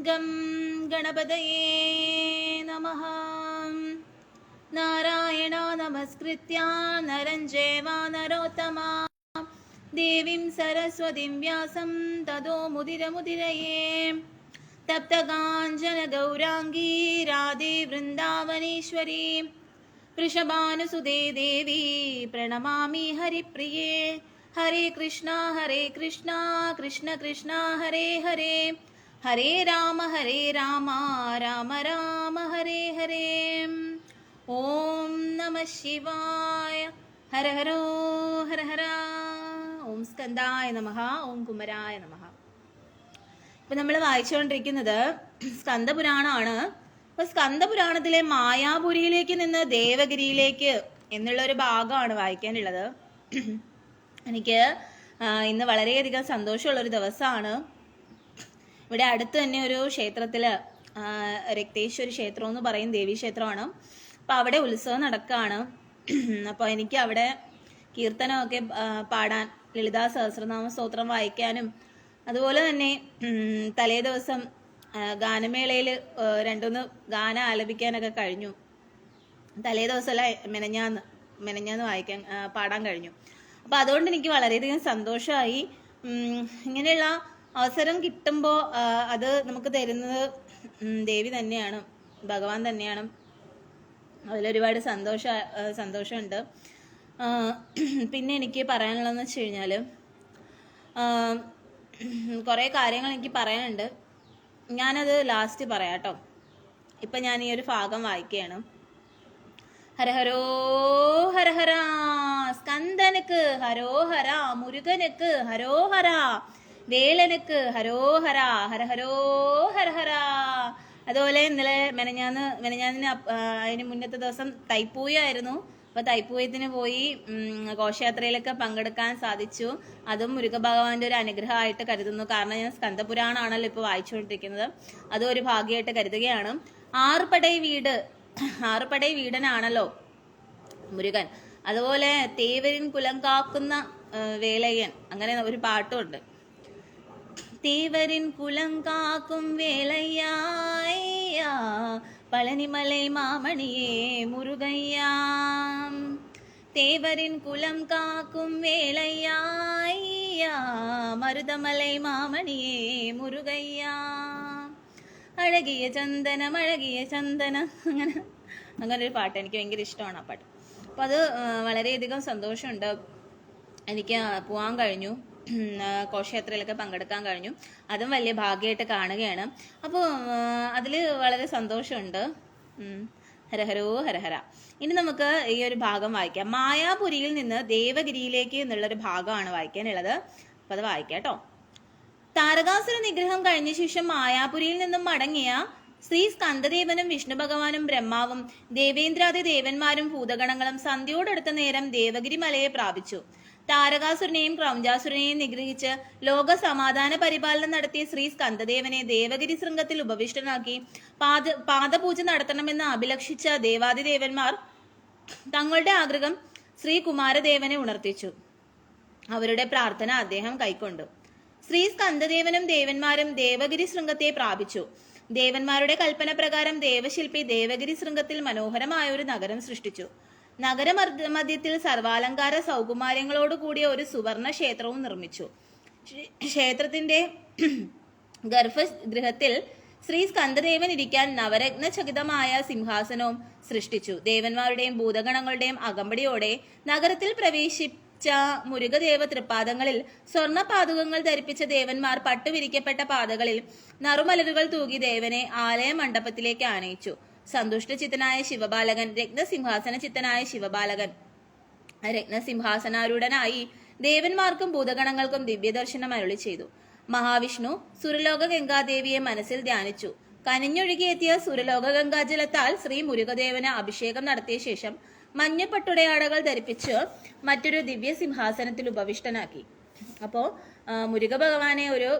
गं गणपतये नमः। नारायण नमस्कृत्य नरं चैव नरोत्तमा देवीं सरस्वतीं व्यासं ततो मुदिरमुदिरये। तप्तकाञ्चन गौराङ्गी राधे वृन्दावनेश्वरी वृषभानुसुते देवी प्रणमामि हरिप्रिये। हरे कृष्णा कृष्ण कृष्ण हरे हरे हरे राम राम राम हरे हरे। ओम नमः शिवाय। हर हरो हर हर। ഓം സ്കന്ദായ നമഃ. ഓം കുമരായ നമഃ. ഇപ്പം നമ്മൾ വായിച്ചുകൊണ്ടിരിക്കുന്നത് സ്കന്ദപുരാണമാണ്. അപ്പോൾ സ്കന്ദപുരാണത്തിലെ മായാപുരിയിലേക്ക് നിന്ന് ദേവഗിരിയിലേക്ക് എന്നുള്ളൊരു ഭാഗമാണ് വായിക്കാനുള്ളത്. എനിക്ക് ഇന്ന് വളരെയധികം സന്തോഷമുള്ളൊരു ദിവസമാണ്. ഇവിടെ അടുത്ത് തന്നെ ഒരു ക്ഷേത്രത്തിൽ രക്തേശ്വരി ക്ഷേത്രം എന്ന് പറയും, ദേവീക്ഷേത്രമാണ്. അപ്പോൾ അവിടെ ഉത്സവം നടക്കുകയാണ്. അപ്പോൾ എനിക്ക് അവിടെ കീർത്തനമൊക്കെ പാടാൻ, ലളിതാ സഹസ്രനാമ സ്തോത്രം വായിക്കാനും അതുപോലെ തന്നെ തലേ ദിവസം ഗാനമേളയിൽ 2-3 ഗാനം ആലപിക്കാനൊക്കെ കഴിഞ്ഞു. തലേ ദിവസമല്ല, മെനഞ്ഞാന്ന് പാടാൻ കഴിഞ്ഞു. അപ്പോൾ അതുകൊണ്ട് എനിക്ക് വളരെയധികം സന്തോഷമായി. ഇങ്ങനെയുള്ള അവസരം കിട്ടുമ്പോൾ അത് നമുക്ക് തരുന്നത് ദേവി തന്നെയാണ്, ഭഗവാൻ തന്നെയാണ്. അതിലൊരുപാട് സന്തോഷമുണ്ട്. പിന്നെ എനിക്ക് പറയാനുള്ളതെന്ന് വെച്ച് കഴിഞ്ഞാൽ കുറേ കാര്യങ്ങൾ എനിക്ക് പറയാനുണ്ട്. ഞാനത് ലാസ്റ്റ് പറയാം കേട്ടോ. ഇപ്പം ഞാൻ ഈ ഒരു ഭാഗം വായിക്കുകയാണ്. ഹരഹരോ ഹരഹര സ്കന്ദനക്ക് ഹരോഹര, മുരുകനക്ക് ഹരോഹര, വേലനക്ക് ഹരോഹര, ഹരഹരോ ഹരഹര. അതുപോലെ ഇന്നലെ മെനഞ്ഞാന്നിന് അതിന് മുന്നത്തെ ദിവസം തൈപ്പൂയായിരുന്നു. അപ്പോൾ തൈപ്പൂയത്തിന് പോയി ഘോഷയാത്രയിലൊക്കെ പങ്കെടുക്കാൻ സാധിച്ചു. അതും മുരുക ഭഗവാന്റെ ഒരു അനുഗ്രഹമായിട്ട് കരുതുന്നു. കാരണം ഞാൻ സ്കന്ദപുരാണാണല്ലോ ഇപ്പോൾ വായിച്ചുകൊണ്ടിരിക്കുന്നത്. അതും ഒരു ഭാഗ്യമായിട്ട് കരുതുകയാണ്. ആറുപടൈ വീടനാണല്ലോ മുരുകൻ. അതുപോലെ തേവരിൻ കുലം കാക്കുന്ന വേലയ്യൻ, അങ്ങനെ ഒരു പാട്ടുമുണ്ട്. തേവരിൻ കുലം കാക്കും വേലയ്യ, പളനിമലൈ മാമണിയേ മുരുകയ്യ. തേവരിൻ കുലം കാക്കും വേലയ്യ, മരുതമലൈ മാമണിയേ മുരുകയ്യ. അഴകിയ ചന്ദനം അങ്ങനെ ഒരു പാട്ട് എനിക്ക് ഭയങ്കര ഇഷ്ടമാണ് ആ പാട്ട്. അപ്പോൾ അത് വളരെയധികം സന്തോഷമുണ്ട്. എനിക്ക് പോകാൻ കഴിഞ്ഞു, ഘോഷയാത്രയിലൊക്കെ പങ്കെടുക്കാൻ കഴിഞ്ഞു. അതും വലിയ ഭാഗ്യമായിട്ട് കാണുകയാണ്. അപ്പോൾ അതിൽ വളരെ സന്തോഷമുണ്ട്. ഹരഹരോ ഹരഹര. ഇനി നമുക്ക് ഈ ഒരു ഭാഗം വായിക്കാം. മായാപുരിയിൽ നിന്ന് ദേവഗിരിയിലേക്ക് എന്നുള്ളൊരു ഭാഗമാണ് വായിക്കാനുള്ളത്. അപ്പോൾ അത് വായിക്കാം കേട്ടോ. താരകാസുര നിഗ്രഹം കഴിഞ്ഞ ശേഷം മായാപുരിയിൽ നിന്നും മടങ്ങിയ ശ്രീ സ്കന്ദദേവനും വിഷ്ണു ഭഗവാനും ബ്രഹ്മാവും ദേവേന്ദ്രാദി ദേവന്മാരും ഭൂതഗണങ്ങളും സന്ധ്യോടടുത്ത നേരം ദേവഗിരി മലയെ പ്രാപിച്ചു. താരകാസുരനെയും ക്രൗഞ്ചാസുരനെയും നിഗ്രഹിച്ച് ലോക സമാധാന പരിപാലനം നടത്തിയ ശ്രീ സ്കന്ദദേവനെ ദേവഗിരി ശൃംഗത്തിൽ ഉപവിഷ്ടനാക്കി പാദപൂജ നടത്തണമെന്ന് അഭിലഷിച്ച ദേവാദിദേവന്മാർ തങ്ങളുടെ ആഗ്രഹം ശ്രീ കുമാരദേവനെ ഉണർത്തിച്ചു. അവരുടെ പ്രാർത്ഥന അദ്ദേഹം കൈക്കൊണ്ടു. ശ്രീ സ്കന്ദദേവനും ദേവന്മാരും ദേവഗിരി ശൃംഗത്തെ പ്രാപിച്ചു. ദേവന്മാരുടെ കൽപ്പന പ്രകാരം ദേവശില്പി ദേവഗിരി ശൃംഗത്തിൽ മനോഹരമായ ഒരു നഗരം സൃഷ്ടിച്ചു. നഗരമധ്യത്തിൽ സർവാലങ്കാര സൗകുമാര്യങ്ങളോട് കൂടിയ ഒരു സുവർണ ക്ഷേത്രവും നിർമ്മിച്ചു. ക്ഷേത്രത്തിന്റെ ഗർഭഗൃഹത്തിൽ ശ്രീ സ്കന്ദദേവൻ ഇരിക്കാൻ നവരത്നചകിതമായ സിംഹാസനവും സൃഷ്ടിച്ചു. ദേവന്മാരുടെയും ഭൂതഗണങ്ങളുടെയും അകമ്പടിയോടെ നഗരത്തിൽ പ്രവേശിച്ച മുരുകദേവ തൃപ്പാദങ്ങളിൽ സ്വർണ്ണ പാദുകങ്ങൾ ധരിപ്പിച്ച ദേവന്മാർ പട്ടുവിരിക്കപ്പെട്ട പാതകളിൽ നറുമലരുകൾ തൂകി ദേവനെ ആലയ മണ്ഡപത്തിലേക്ക് ആനയിച്ചു. സന്തുഷ്ടചിത്തനായ ശിവബാലകൻ രത്നസിംഹാസനാരൂഢനായി ദേവന്മാർക്കും ഭൂതഗണങ്ങൾക്കും ദിവ്യദർശനം അരുളി ചെയ്തു. മഹാവിഷ്ണു സുരലോക ഗംഗാദേവിയെ മനസ്സിൽ ധ്യാനിച്ചു. കനിഞ്ഞൊഴുകിയെത്തിയ സുരലോക ഗംഗാജലത്താൽ ശ്രീ മുരുകദേവന് അഭിഷേകം നടത്തിയ ശേഷം മഞ്ഞപ്പട്ടുടയാടകൾ ധരിപ്പിച്ച് മറ്റൊരു ദിവ്യ സിംഹാസനത്തിൽ ഉപവിഷ്ടനാക്കി. അപ്പോൾ മുരുക ഭഗവാനെ ഒരു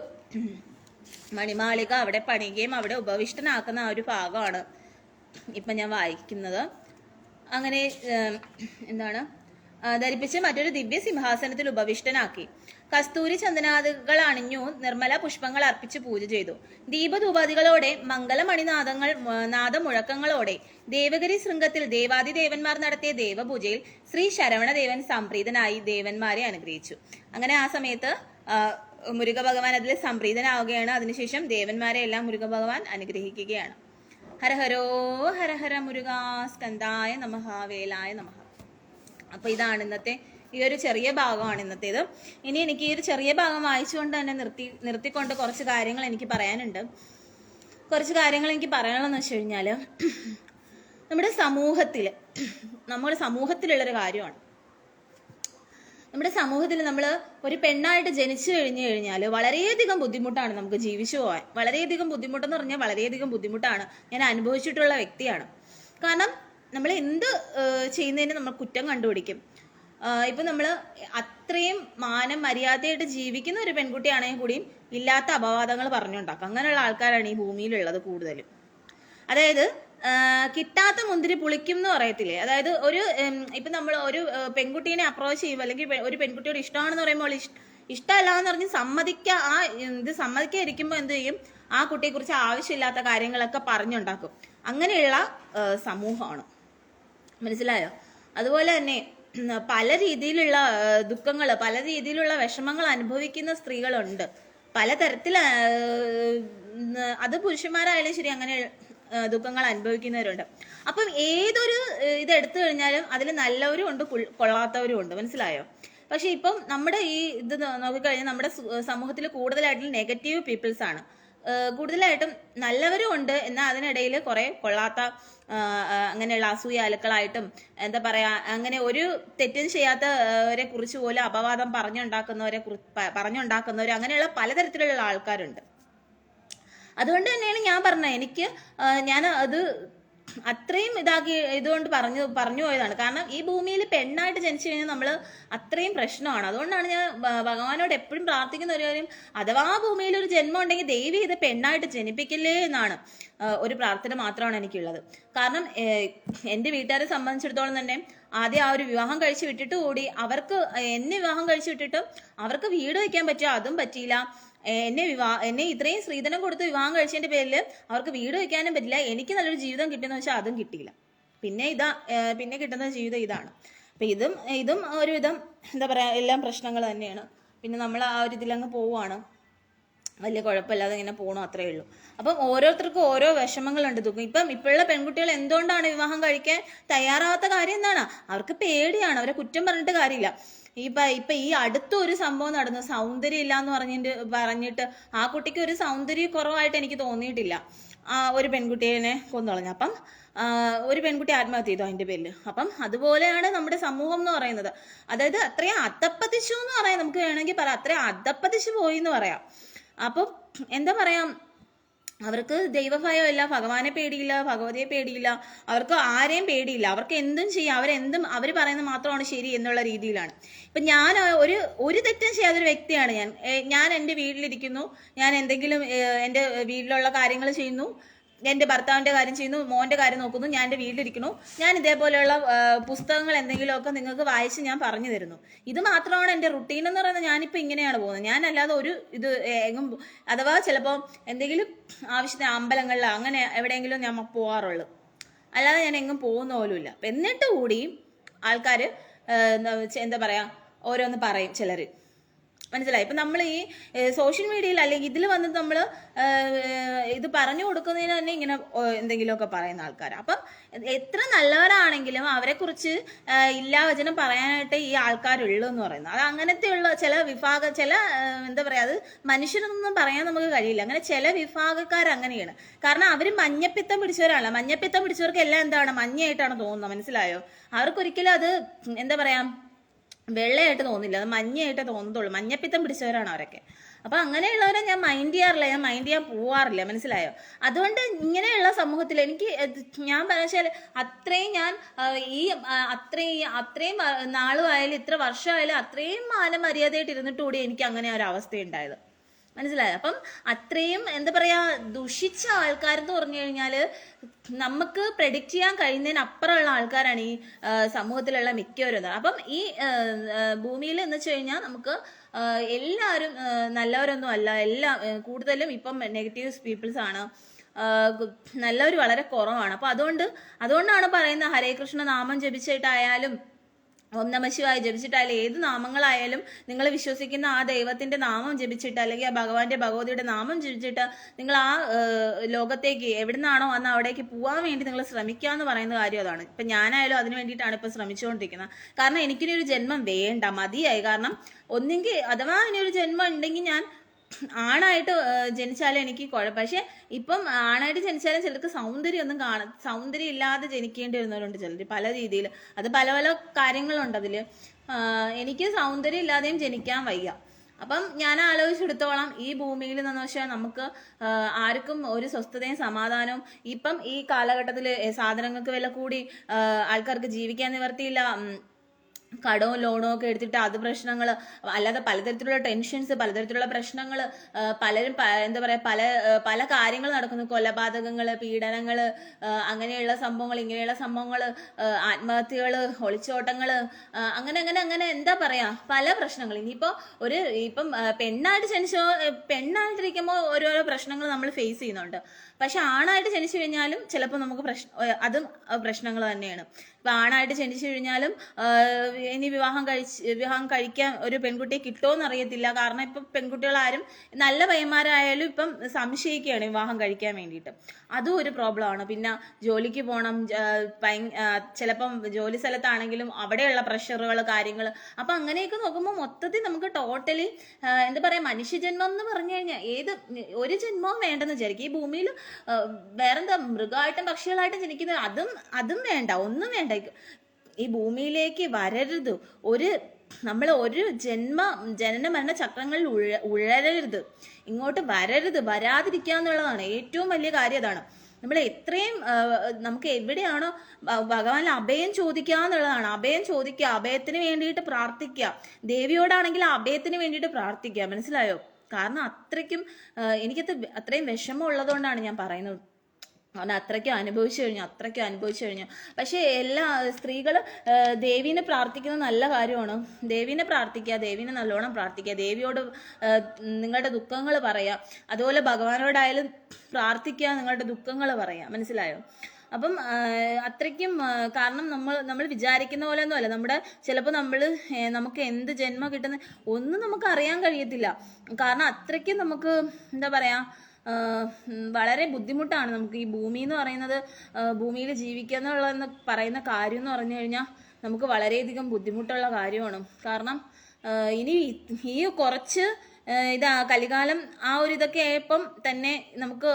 മണിമാളിക അവിടെ പണിയുകയും അവിടെ ഉപവിഷ്ടനാക്കുന്ന ആ ഒരു ഭാഗമാണ് ഇപ്പം ഞാൻ വായിക്കുന്നത്. അങ്ങനെ ധരിപ്പിച്ച് മറ്റൊരു ദിവ്യ സിംഹാസനത്തിൽ ഉപവിഷ്ടനാക്കി. കസ്തൂരി ചന്ദനാദികൾ അണിഞ്ഞു, നിർമ്മല പുഷ്പങ്ങൾ അർപ്പിച്ച് പൂജ ചെയ്തു. ദീപധൂപാദികളോടെ നാദമുഴക്കങ്ങളോടെ ദേവഗിരി ശൃംഗത്തിൽ ദേവാദിദേവന്മാർ നടത്തിയ ദേവപൂജയിൽ ശ്രീ ശരവണദേവൻ സംപ്രീതനായി ദേവന്മാരെ അനുഗ്രഹിച്ചു. അങ്ങനെ ആ സമയത്ത് മുരുക ഭഗവാൻ അതിൽ സംപ്രീതനാവുകയാണ്. അതിനുശേഷം ദേവന്മാരെ എല്ലാം മുരുക ഭഗവാൻ അനുഗ്രഹിക്കുകയാണ്. ഹരഹരോ ഹരഹര മുരുകാ സ്കന്ദായ നമഃ വേലായ നമഃ. അപ്പൊ ഇതാണ് ഇന്നത്തെ ഈ ഒരു ചെറിയ ഭാഗമാണ് ഇന്നത്തേത്. ഇനി എനിക്ക് ഈ ഒരു ചെറിയ ഭാഗം വായിച്ചുകൊണ്ട് തന്നെ നിർത്തിക്കൊണ്ട് കുറച്ച് കാര്യങ്ങൾ എനിക്ക് പറയാനുണ്ട്. കുറച്ച് കാര്യങ്ങൾ എനിക്ക് പറയണമെന്ന് വെച്ച് കഴിഞ്ഞാൽ, നമ്മുടെ സമൂഹത്തിലുള്ളൊരു കാര്യമാണ്. നമ്മുടെ സമൂഹത്തിൽ നമ്മൾ ഒരു പെണ്ണായിട്ട് ജനിച്ചു കഴിഞ്ഞാൽ വളരെയധികം ബുദ്ധിമുട്ടാണ് നമുക്ക് ജീവിച്ചു പോകാൻ. വളരെയധികം ബുദ്ധിമുട്ടെന്ന് പറഞ്ഞാൽ വളരെയധികം ബുദ്ധിമുട്ടാണ്. ഞാൻ അനുഭവിച്ചിട്ടുള്ള വ്യക്തിയാണ്. കാരണം നമ്മൾ എന്ത് ചെയ്യുന്നതിന് നമ്മൾ കുറ്റം കണ്ടുപിടിക്കും. ഇപ്പൊ നമ്മൾ അത്രയും മാനം മര്യാദയായിട്ട് ജീവിക്കുന്ന ഒരു പെൺകുട്ടിയാണെങ്കിൽ കൂടിയും ഇല്ലാത്ത അപവാദങ്ങൾ പറഞ്ഞുണ്ടാക്കും. അങ്ങനെയുള്ള ആൾക്കാരാണ് ഈ ഭൂമിയിലുള്ളത് കൂടുതലും. അതായത് കിട്ടാത്ത മുന്തിരി പുളിക്കും എന്ന് പറയത്തില്ലേ. അതായത് ഇപ്പൊ നമ്മൾ ഒരു പെൺകുട്ടീനെ അപ്രോച്ച് ചെയ്യുമ്പോൾ, അല്ലെങ്കിൽ ഒരു പെൺകുട്ടിയോട് ഇഷ്ടമാണെന്ന് പറയുമ്പോൾ ഇഷ്ടമല്ല എന്ന് പറഞ്ഞ് സമ്മതിക്കാതിരിക്കുമ്പോൾ എന്ത് ചെയ്യും, ആ കുട്ടിയെ കുറിച്ച് ആവശ്യമില്ലാത്ത കാര്യങ്ങളൊക്കെ പറഞ്ഞുണ്ടാക്കും. അങ്ങനെയുള്ള സമൂഹമാണ്. മനസ്സിലായോ? അതുപോലെ തന്നെ പല രീതിയിലുള്ള ദുഃഖങ്ങൾ, പല രീതിയിലുള്ള വിഷമങ്ങൾ അനുഭവിക്കുന്ന സ്ത്രീകളുണ്ട്. പലതരത്തിൽ അത് പുരുഷന്മാരായാലും ശരി അങ്ങനെ ദുഃഖങ്ങൾ അനുഭവിക്കുന്നവരുണ്ട്. അപ്പം ഏതൊരു ഇതെടുത്തു കഴിഞ്ഞാലും അതിൽ നല്ലവരും ഉണ്ട്, കൊള്ളാത്തവരും ഉണ്ട്. മനസ്സിലായോ? പക്ഷെ ഇപ്പം നമ്മുടെ ഈ ഇത് നോക്കിക്കഴിഞ്ഞാൽ നമ്മുടെ സമൂഹത്തിൽ കൂടുതലായിട്ടും നെഗറ്റീവ് പീപ്പിൾസ് ആണ്. കൂടുതലായിട്ടും നല്ലവരും ഉണ്ട്, എന്നാൽ അതിനിടയിൽ കുറെ കൊള്ളാത്ത അങ്ങനെയുള്ള അസൂയാലുക്കളായിട്ടും എന്താ പറയാ, അങ്ങനെ ഒരു തെറ്റും ചെയ്യാത്തവരെ കുറിച്ച് പോലും അപവാദം പറഞ്ഞുണ്ടാക്കുന്നവർ അങ്ങനെയുള്ള പലതരത്തിലുള്ള ആൾക്കാരുണ്ട്. അതുകൊണ്ട് തന്നെയാണ് ഞാൻ പറഞ്ഞത്, ഞാൻ അത് അത്രയും ഇതുകൊണ്ട് പറഞ്ഞു പോയതാണ്. കാരണം ഈ ഭൂമിയിൽ പെണ്ണായിട്ട് ജനിച്ചു കഴിഞ്ഞാൽ നമ്മൾ അത്രയും പ്രശ്നമാണ്. അതുകൊണ്ടാണ് ഞാൻ ഭഗവാനോട് എപ്പോഴും പ്രാർത്ഥിക്കുന്ന ഒരു കാര്യം, അഥവാ ഭൂമിയിൽ ഒരു ജന്മം ഉണ്ടെങ്കിൽ ദൈവം ഇത് പെണ്ണായിട്ട് ജനിപ്പിക്കില്ലേ എന്നാണ് ഒരു പ്രാർത്ഥന മാത്രമാണ് എനിക്കുള്ളത്. കാരണം എൻ്റെ വീട്ടുകാരെ സംബന്ധിച്ചിടത്തോളം തന്നെ ആദ്യം ആ ഒരു വിവാഹം കഴിച്ച് വിട്ടിട്ട് കൂടി എന്നെ വിവാഹം കഴിച്ച് വിട്ടിട്ട് അവർക്ക് വീട് വയ്ക്കാൻ പറ്റുമോ അതും പറ്റിയില്ല. എന്നെ ഇത്രയും സ്ത്രീധനം കൊടുത്ത് വിവാഹം കഴിച്ചതിന്റെ പേരിൽ അവർക്ക് വീട് വയ്ക്കാനും പറ്റില്ല. എനിക്ക് നല്ലൊരു ജീവിതം കിട്ടിയെന്ന് വെച്ചാൽ അതും കിട്ടിയില്ല. പിന്നെ കിട്ടുന്ന ജീവിതം ഇതാണ്. അപ്പൊ ഇതും ഒരുവിധം എന്താ പറയാ, എല്ലാം പ്രശ്നങ്ങൾ തന്നെയാണ്. പിന്നെ നമ്മൾ ആ ഒരു ഇതിലങ്ങ് പോവുകയാണ്, വലിയ കുഴപ്പമില്ലാതെ ഇങ്ങനെ പോകണം, അത്രേ ഉള്ളൂ. അപ്പം ഓരോരുത്തർക്കും ഓരോ വിഷമങ്ങളുണ്ട്, ദുഃഖം. ഇപ്പോഴുള്ള പെൺകുട്ടികൾ എന്തുകൊണ്ടാണ് വിവാഹം കഴിക്കാൻ തയ്യാറാവാത്ത കാര്യം എന്താണ്? അവർക്ക് പേടിയാണ്. അവരെ കുറ്റം പറഞ്ഞിട്ട് കാര്യമില്ല. ഇപ്പൊ ഈ അടുത്തൊരു സംഭവം നടന്നു, സൗന്ദര്യം ഇല്ല എന്ന് പറഞ്ഞിട്ട് ആ കുട്ടിക്ക് ഒരു സൗന്ദര്യ കുറവായിട്ട് എനിക്ക് തോന്നിയിട്ടില്ല. ഒരു പെൺകുട്ടിയെ കൊന്നുകളഞ്ഞു. അപ്പം ഒരു പെൺകുട്ടി ആത്മഹത്യ ചെയ്തു അതിന്റെ പേരിൽ. അപ്പം അതുപോലെയാണ് നമ്മുടെ സമൂഹം എന്ന് പറയുന്നത്. അതായത് അത്രയും അധപ്പതിച്ചു എന്ന് പറയാം, നമുക്ക് വേണമെങ്കിൽ പറയാം, അത്രയും അധപ്പതിച്ചു പോയി എന്ന് പറയാം. അപ്പം എന്താ പറയാ, അവർക്ക് ദൈവഭയം ഇല്ല, ഭഗവാനെ പേടിയില്ല, ഭഗവതിയെ പേടിയില്ല, അവർക്ക് ആരെയും പേടിയില്ല. അവർക്ക് എന്തും ചെയ്യാം, അവർ പറയുന്നത് മാത്രമാണ് ശരി എന്നുള്ള രീതിയിലാണ്. ഇപ്പൊ ഞാൻ ഒരു തെറ്റും ചെയ്യാത്തൊരു വ്യക്തിയാണ് ഞാൻ എൻ്റെ വീട്ടിലിരിക്കുന്നു, ഞാൻ എന്തെങ്കിലും എൻ്റെ വീട്ടിലുള്ള കാര്യങ്ങൾ ചെയ്യുന്നു, എൻ്റെ ഭർത്താവിൻ്റെ കാര്യം ചെയ്യുന്നു, മോൻ്റെ കാര്യം നോക്കുന്നു, ഞാൻ എൻ്റെ വീട്ടിലിരിക്കുന്നു, ഞാൻ ഇതേപോലെയുള്ള പുസ്തകങ്ങൾ എന്തെങ്കിലുമൊക്കെ നിങ്ങൾക്ക് വായിച്ച് ഞാൻ പറഞ്ഞു തരുന്നു. ഇത് മാത്രമാണ് എൻ്റെ റുട്ടീൻ എന്ന് പറയുന്നത്. ഞാനിപ്പോൾ ഇങ്ങനെയാണ് പോകുന്നത്. ഞാൻ അല്ലാതെ ഒരു ഇത് എങ്ങും, അഥവാ ചിലപ്പോൾ എന്തെങ്കിലും ആവശ്യത്തിന് അമ്പലങ്ങളിൽ അങ്ങനെ എവിടെയെങ്കിലും ഞാൻ പോകാറുള്ളൂ, അല്ലാതെ ഞാൻ എങ്ങും പോകുന്ന പോലുമില്ല. എന്നിട്ട് കൂടി ആൾക്കാർ എന്താ പറയാ, ഓരോന്ന് പറയും ചിലർ. മനസ്സിലായി? ഇപ്പൊ നമ്മൾ ഈ സോഷ്യൽ മീഡിയയിൽ അല്ലെങ്കിൽ ഇതിൽ വന്നിട്ട് നമ്മൾ ഇത് പറഞ്ഞു കൊടുക്കുന്നതിന് തന്നെ ഇങ്ങനെ എന്തെങ്കിലുമൊക്കെ പറയുന്ന ആൾക്കാർ. അപ്പം എത്ര നല്ലവരാണെങ്കിലും അവരെ കുറിച്ച് ഇല്ലാവചനം പറയാനായിട്ട് ഈ ആൾക്കാരുള്ളൂ എന്ന് പറയുന്നത്. അത് അങ്ങനത്തെയുള്ള ചില എന്താ പറയാ, അത് മനുഷ്യരൊന്നും പറയാൻ നമുക്ക് കഴിയില്ല. അങ്ങനെ ചില വിഭാഗക്കാർ അങ്ങനെയാണ്. കാരണം അവർ മഞ്ഞപ്പിത്തം പിടിച്ചവരാണല്ലോ. മഞ്ഞപ്പിത്തം പിടിച്ചവർക്ക് എല്ലാം എന്താണ്, മഞ്ഞയായിട്ടാണ് തോന്നുന്നത്. മനസ്സിലായോ? അവർക്കൊരിക്കലും അത് എന്താ പറയാ, വെള്ളയായിട്ട് തോന്നില്ല, അത് മഞ്ഞയായിട്ടേ തോന്നത്തുള്ളൂ. മഞ്ഞപ്പിത്തം പിടിച്ചവരാണ് അവരൊക്കെ. അപ്പൊ അങ്ങനെയുള്ളവരെ ഞാൻ മൈൻഡ് ചെയ്യാറില്ല, ഞാൻ മൈൻഡ് ചെയ്യാൻ പോവാറില്ല. മനസ്സിലായോ? അതുകൊണ്ട് ഇങ്ങനെയുള്ള സമൂഹത്തിൽ ഞാൻ പറഞ്ഞാൽ അത്രയും അത്രയും നാളുമായാലും ഇത്ര വർഷമായാലും അത്രയും മാനമര്യാദയായിട്ട് ഇരുന്നിട്ട് കൂടി എനിക്ക് അങ്ങനെ ഒരു അവസ്ഥയുണ്ടായത്. മനസ്സിലായോ? അപ്പം അത്രയും എന്താ പറയാ, ദുഷിച്ച ആൾക്കാരെന്ന് പറഞ്ഞു കഴിഞ്ഞാല് നമുക്ക് പ്രെഡിക്റ്റ് ചെയ്യാൻ കഴിയുന്നതിന് അപ്പുറമുള്ള ആൾക്കാരാണ് ഈ സമൂഹത്തിലുള്ള മിക്കവരും. അപ്പം ഈ ഭൂമിയിൽ എന്ന് വെച്ച് കഴിഞ്ഞാൽ നമുക്ക് എല്ലാവരും നല്ലവരൊന്നും അല്ല. കൂടുതലും ഇപ്പം നെഗറ്റീവ് പീപ്പിൾസ് ആണ്. നല്ലവർ വളരെ കുറവാണ്. അപ്പൊ അതുകൊണ്ടാണ് പറയുന്നത്, ഹരേ കൃഷ്ണ നാമം ജപിച്ചിട്ടായാലും ഓം നമ ശിവായ ജപിച്ചിട്ടായാലും ഏത് നാമങ്ങളായാലും നിങ്ങൾ വിശ്വസിക്കുന്ന ആ ദൈവത്തിന്റെ നാമം ജപിച്ചിട്ട്, അല്ലെങ്കിൽ ആ ഭഗവതിയുടെ നാമം ജപിച്ചിട്ട് നിങ്ങൾ ആ ലോകത്തേക്ക് എവിടുന്നാണോ അന്ന് അവിടേക്ക് പോകാൻ വേണ്ടി നിങ്ങൾ ശ്രമിക്കുക എന്ന് പറയുന്ന കാര്യം അതാണ്. ഇപ്പൊ ഞാനായാലും അതിന് വേണ്ടിയിട്ടാണ് ഇപ്പൊ ശ്രമിച്ചുകൊണ്ടിരിക്കുന്നത്. കാരണം എനിക്കിനി ഒരു ജന്മം വേണ്ട, മതിയായി. കാരണം ഒന്നെങ്കിൽ അഥവാ ഇനിയൊരു ജന്മം ഉണ്ടെങ്കിൽ ഞാൻ ആണായിട്ട് ജനിച്ചാലും എനിക്ക് കുഴപ്പം. പക്ഷെ ഇപ്പം ആണായിട്ട് ജനിച്ചാലും ചിലർക്ക് സൗന്ദര്യം ഇല്ലാതെ ജനിക്കേണ്ടി വരുന്നവരുണ്ട് ചിലർ, പല രീതിയിൽ. അത് പല പല കാര്യങ്ങളുണ്ട് അതില്. എനിക്ക് സൗന്ദര്യം ഇല്ലാതെയും ജനിക്കാൻ വയ്യ. അപ്പം ഞാൻ ആലോചിച്ചെടുത്തോളം ഈ ഭൂമിയിൽ എന്ന് വെച്ചാൽ നമുക്ക് ആർക്കും ഒരു സ്വസ്ഥതയും സമാധാനവും ഇപ്പം ഈ കാലഘട്ടത്തിൽ സാധനങ്ങൾക്ക് വില കൂടി, ആൾക്കാർക്ക് ജീവിക്കാൻ നിവർത്തിയില്ല, കടവും ലോണും ഒക്കെ എടുത്തിട്ട് അത് പ്രശ്നങ്ങൾ, അല്ലാതെ പലതരത്തിലുള്ള ടെൻഷൻസ്, പലതരത്തിലുള്ള പ്രശ്നങ്ങൾ, പലരും എന്താ പറയാ പല കാര്യങ്ങൾ നടക്കുന്നു. കൊലപാതകങ്ങള്, പീഡനങ്ങള്, അങ്ങനെയുള്ള സംഭവങ്ങൾ, ഇങ്ങനെയുള്ള സംഭവങ്ങൾ, ആത്മഹത്യകള്, ഒളിച്ചോട്ടങ്ങള്, അങ്ങനെ എന്താ പറയാ പല പ്രശ്നങ്ങൾ. ഇപ്പം പെണ്ണായിട്ടിരിക്കുമ്പോൾ ഓരോരോ പ്രശ്നങ്ങൾ നമ്മൾ ഫേസ് ചെയ്യുന്നുണ്ട്. പക്ഷെ ആണായിട്ട് ജനിച്ചു കഴിഞ്ഞാലും ചിലപ്പോൾ നമുക്ക് അതും പ്രശ്നങ്ങൾ തന്നെയാണ്. ഇപ്പൊ ആണായിട്ട് ജനിച്ചു കഴിഞ്ഞാലും ഇനി വിവാഹം കഴിക്കാൻ ഒരു പെൺകുട്ടിയെ കിട്ടുമോന്ന് അറിയത്തില്ല. കാരണം ഇപ്പൊ പെൺകുട്ടികളാരും നല്ല പയ്യന്മാരായാലും ഇപ്പം സംശയിക്കുകയാണ് വിവാഹം കഴിക്കാൻ വേണ്ടിയിട്ട്. അതും ഒരു പ്രോബ്ലം ആണ്. പിന്നെ ജോലിക്ക് പോകണം, ചിലപ്പം ജോലി സ്ഥലത്താണെങ്കിലും അവിടെയുള്ള പ്രഷറുകൾ, കാര്യങ്ങൾ. അപ്പൊ അങ്ങനെയൊക്കെ നോക്കുമ്പോൾ മൊത്തത്തിൽ നമുക്ക് ടോട്ടലി എന്താ പറയാ, മനുഷ്യജന്മം എന്ന് പറഞ്ഞു കഴിഞ്ഞാൽ ഒരു ജന്മവും വേണ്ടെന്ന് വിചാരിക്കും. ഈ ഭൂമിയിൽ വേറെന്താ, മൃഗമായിട്ടും പക്ഷികളായിട്ടും ജനിക്കുന്നത് അതും വേണ്ട, ഒന്നും വേണ്ട. ഈ ഭൂമിയിലേക്ക് വരരുത്, നമ്മൾ ഒരു ജനന മരണ ചക്രങ്ങളിൽ ഉഴരരുത്, ഇങ്ങോട്ട് വരാതിരിക്കുക എന്നുള്ളതാണ് ഏറ്റവും വലിയ കാര്യം. അതാണ് നമ്മൾ എത്രയും നമുക്ക് എവിടെയാണോ ഭഗവാൻ അഭയം ചോദിക്കുക എന്നുള്ളതാണ്. അഭയം ചോദിക്കുക, അഭയത്തിന് വേണ്ടിയിട്ട് പ്രാർത്ഥിക്കുക. ദേവിയോടാണെങ്കിൽ അഭയത്തിന് വേണ്ടിയിട്ട് പ്രാർത്ഥിക്കുക. മനസ്സിലായോ? കാരണം അത്രയും വിഷമം ഉള്ളതുകൊണ്ടാണ് ഞാൻ പറയുന്നത്. അവൻ അത്രയ്ക്കും അനുഭവിച്ചു കഴിഞ്ഞു. പക്ഷെ എല്ലാ സ്ത്രീകൾ ദേവീനെ പ്രാർത്ഥിക്കുന്നത് നല്ല കാര്യമാണ്. ദേവീനെ പ്രാർത്ഥിക്കുക, ദേവീനെ നല്ലോണം പ്രാർത്ഥിക്കുക, ദേവിയോട് നിങ്ങളുടെ ദുഃഖങ്ങൾ പറയാം. അതുപോലെ ഭഗവാനോടായാലും പ്രാർത്ഥിക്കുക, നിങ്ങളുടെ ദുഃഖങ്ങൾ പറയാം. മനസ്സിലായോ? അപ്പം അത്രയ്ക്കും, കാരണം നമ്മൾ വിചാരിക്കുന്ന പോലെ ഒന്നും അല്ല. ചിലപ്പോൾ നമുക്ക് എന്ത് ജന്മം കിട്ടുന്ന ഒന്നും നമുക്ക് അറിയാൻ കഴിയത്തില്ല. കാരണം അത്രയ്ക്കും നമുക്ക് എന്താ പറയാ, വളരെ ബുദ്ധിമുട്ടാണ് നമുക്ക് ഈ ഭൂമി എന്ന് പറയുന്നത്. ഭൂമിയിൽ ജീവിക്കുക എന്നുള്ളതെന്ന് പറയുന്ന കാര്യം എന്ന് പറഞ്ഞു കഴിഞ്ഞാൽ നമുക്ക് വളരെയധികം ബുദ്ധിമുട്ടുള്ള കാര്യമാണ്. കാരണം ഇനി ഈ കുറച്ച് കലികാലം ആ ഒരു ഇതൊക്കെ ആയപ്പം തന്നെ നമുക്ക്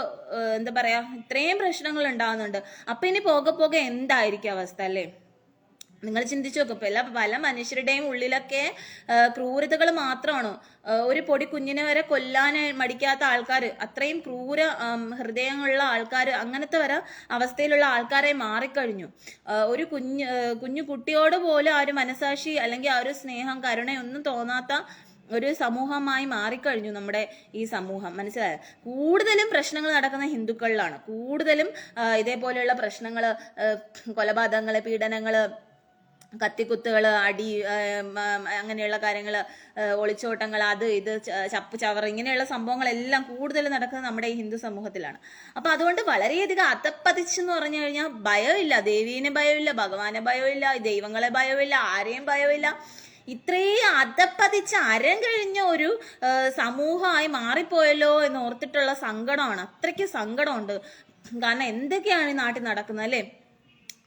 എന്താ പറയാ, ഇത്രയും പ്രശ്നങ്ങൾ ഉണ്ടാകുന്നുണ്ട്. അപ്പൊ ഇനി പോകെ എന്തായിരിക്കും അവസ്ഥ, അല്ലേ? നിങ്ങൾ ചിന്തിച്ചു നോക്കും. പല മനുഷ്യരുടെയും ഉള്ളിലൊക്കെ ക്രൂരതകൾ മാത്രമാണ്. ഒരു പൊടി കുഞ്ഞിനെ വരെ കൊല്ലാൻ മടിക്കാത്ത ആൾക്കാർ, അത്രയും ക്രൂര ഹൃദയങ്ങളുള്ള ആൾക്കാർ, അങ്ങനത്തെ അവസ്ഥയിലുള്ള ആൾക്കാരെ മാറിക്കഴിഞ്ഞു. ഒരു കുഞ്ഞു കുട്ടിയോട് പോലും ആ ഒരു മനസാക്ഷി അല്ലെങ്കിൽ ആ ഒരു സ്നേഹം, കരുണയൊന്നും തോന്നാത്ത ഒരു സമൂഹമായി മാറിക്കഴിഞ്ഞു നമ്മുടെ ഈ സമൂഹം. മനസ്സിലായോ? കൂടുതലും പ്രശ്നങ്ങൾ നടക്കുന്ന ഹിന്ദുക്കളിലാണ്. കൂടുതലും ഇതേപോലെയുള്ള പ്രശ്നങ്ങൾ, കൊലപാതകങ്ങള്, പീഡനങ്ങള്, കത്തിക്കുത്തുകൾ, അടി, അങ്ങനെയുള്ള കാര്യങ്ങൾ, ഒളിച്ചോട്ടങ്ങൾ, അത് ഇത് ചപ്പ് ചവറ്, ഇങ്ങനെയുള്ള സംഭവങ്ങളെല്ലാം കൂടുതൽ നടക്കുന്നത് നമ്മുടെ ഈ ഹിന്ദു സമൂഹത്തിലാണ്. അപ്പൊ അതുകൊണ്ട് വളരെയധികം അധപ്പതിച്ചെന്ന് പറഞ്ഞു കഴിഞ്ഞാൽ ഭയമില്ല. ദേവീനെ ഭയമില്ല, ഭഗവാനെ ഭയമില്ല, ദൈവങ്ങളെ ഭയമില്ല, ആരെയും ഭയമില്ല. ഇത്രയും അധപ്പതിച്ച് അരം കഴിഞ്ഞ ഒരു സമൂഹമായി മാറിപ്പോയല്ലോ എന്ന് ഓർത്തിട്ടുള്ള സങ്കടമാണ്. അത്രയ്ക്ക് സങ്കടമുണ്ട്. കാരണം എന്തൊക്കെയാണ് ഈ നാട്ടിൽ നടക്കുന്നത്, അല്ലേ?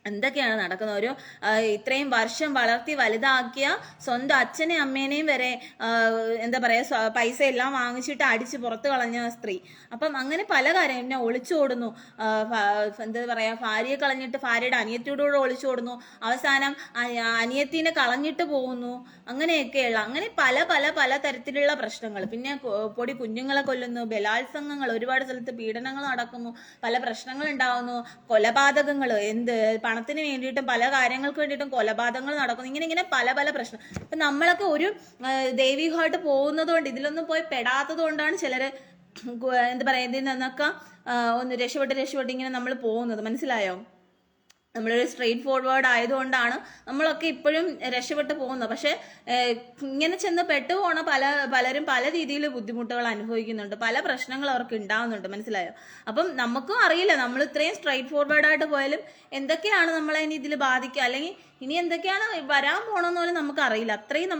എന്തൊക്കെയാണ് നടക്കുന്നത്? ഒരു ഇത്രയും വർഷം വളർത്തി വലുതാക്കിയ സ്വന്തം അച്ഛനെയും അമ്മേനെയും വരെ എന്താ പറയാ, പൈസ എല്ലാം വാങ്ങിച്ചിട്ട് അടിച്ച് പുറത്ത് കളഞ്ഞ സ്ത്രീ. അപ്പം അങ്ങനെ പല കാര്യം. പിന്നെ ഒളിച്ചോടുന്നു, എന്താ പറയാ, ഭാര്യയെ കളഞ്ഞിട്ട് ഭാര്യയുടെ അനിയത്തിയോടുകൂടെ ഒളിച്ചോടുന്നു, അവസാനം അനിയത്തിനെ കളഞ്ഞിട്ട് പോകുന്നു. അങ്ങനെയൊക്കെയുള്ള അങ്ങനെ പല പല പല തരത്തിലുള്ള പ്രശ്നങ്ങൾ. പിന്നെ പൊടി കുഞ്ഞുങ്ങളെ കൊല്ലുന്നു, ബലാത്സംഗങ്ങൾ, ഒരുപാട് സ്ഥലത്ത് പീഡനങ്ങൾ നടക്കുന്നു, പല പ്രശ്നങ്ങൾ ഉണ്ടാവുന്നു, കൊലപാതകങ്ങൾ, പണത്തിന് വേണ്ടിയിട്ടും പല കാര്യങ്ങൾക്ക് വേണ്ടിയിട്ടും കൊലപാതകങ്ങൾ നടക്കുന്നു. ഇങ്ങനെ പല പല പ്രശ്നം. ഇപ്പൊ നമ്മളൊക്കെ ഒരു ദൈവികമായിട്ട് പോകുന്നത് കൊണ്ട്, ഇതിലൊന്നും പോയി പെടാത്തത് കൊണ്ടാണ് ചിലര് എന്താ പറയാ, ഇതിൽ നിന്നൊക്കെ ഒന്ന് രക്ഷപ്പെട്ട് ഇങ്ങനെ നമ്മൾ പോകുന്നത്. മനസ്സിലായോ? നമ്മളൊരു സ്ട്രെയിറ്റ് ഫോർവേഡ് ആയതുകൊണ്ടാണ് നമ്മളൊക്കെ ഇപ്പോഴും രക്ഷപ്പെട്ടു പോകുന്നത്. പക്ഷെ ഇങ്ങനെ ചെന്ന് പെട്ടുപോണ പലരും പല രീതിയിൽ ബുദ്ധിമുട്ടുകൾ അനുഭവിക്കുന്നുണ്ട്, പല പ്രശ്നങ്ങൾ അവർക്ക് ഉണ്ടാവുന്നുണ്ട്. മനസ്സിലായോ? അപ്പം നമുക്കും അറിയില്ല, നമ്മൾ ഇത്രയും സ്ട്രെയിറ്റ് ഫോർവേഡ് ആയിട്ട് പോയാലും എന്തൊക്കെയാണ് നമ്മളെ ഇനി ഇതിൽ ബാധിക്കുക, അല്ലെങ്കിൽ ഇനി എന്തൊക്കെയാണ് വരാൻ പോണെന്ന് പോലും നമുക്ക് അറിയില്ല. അത്രയും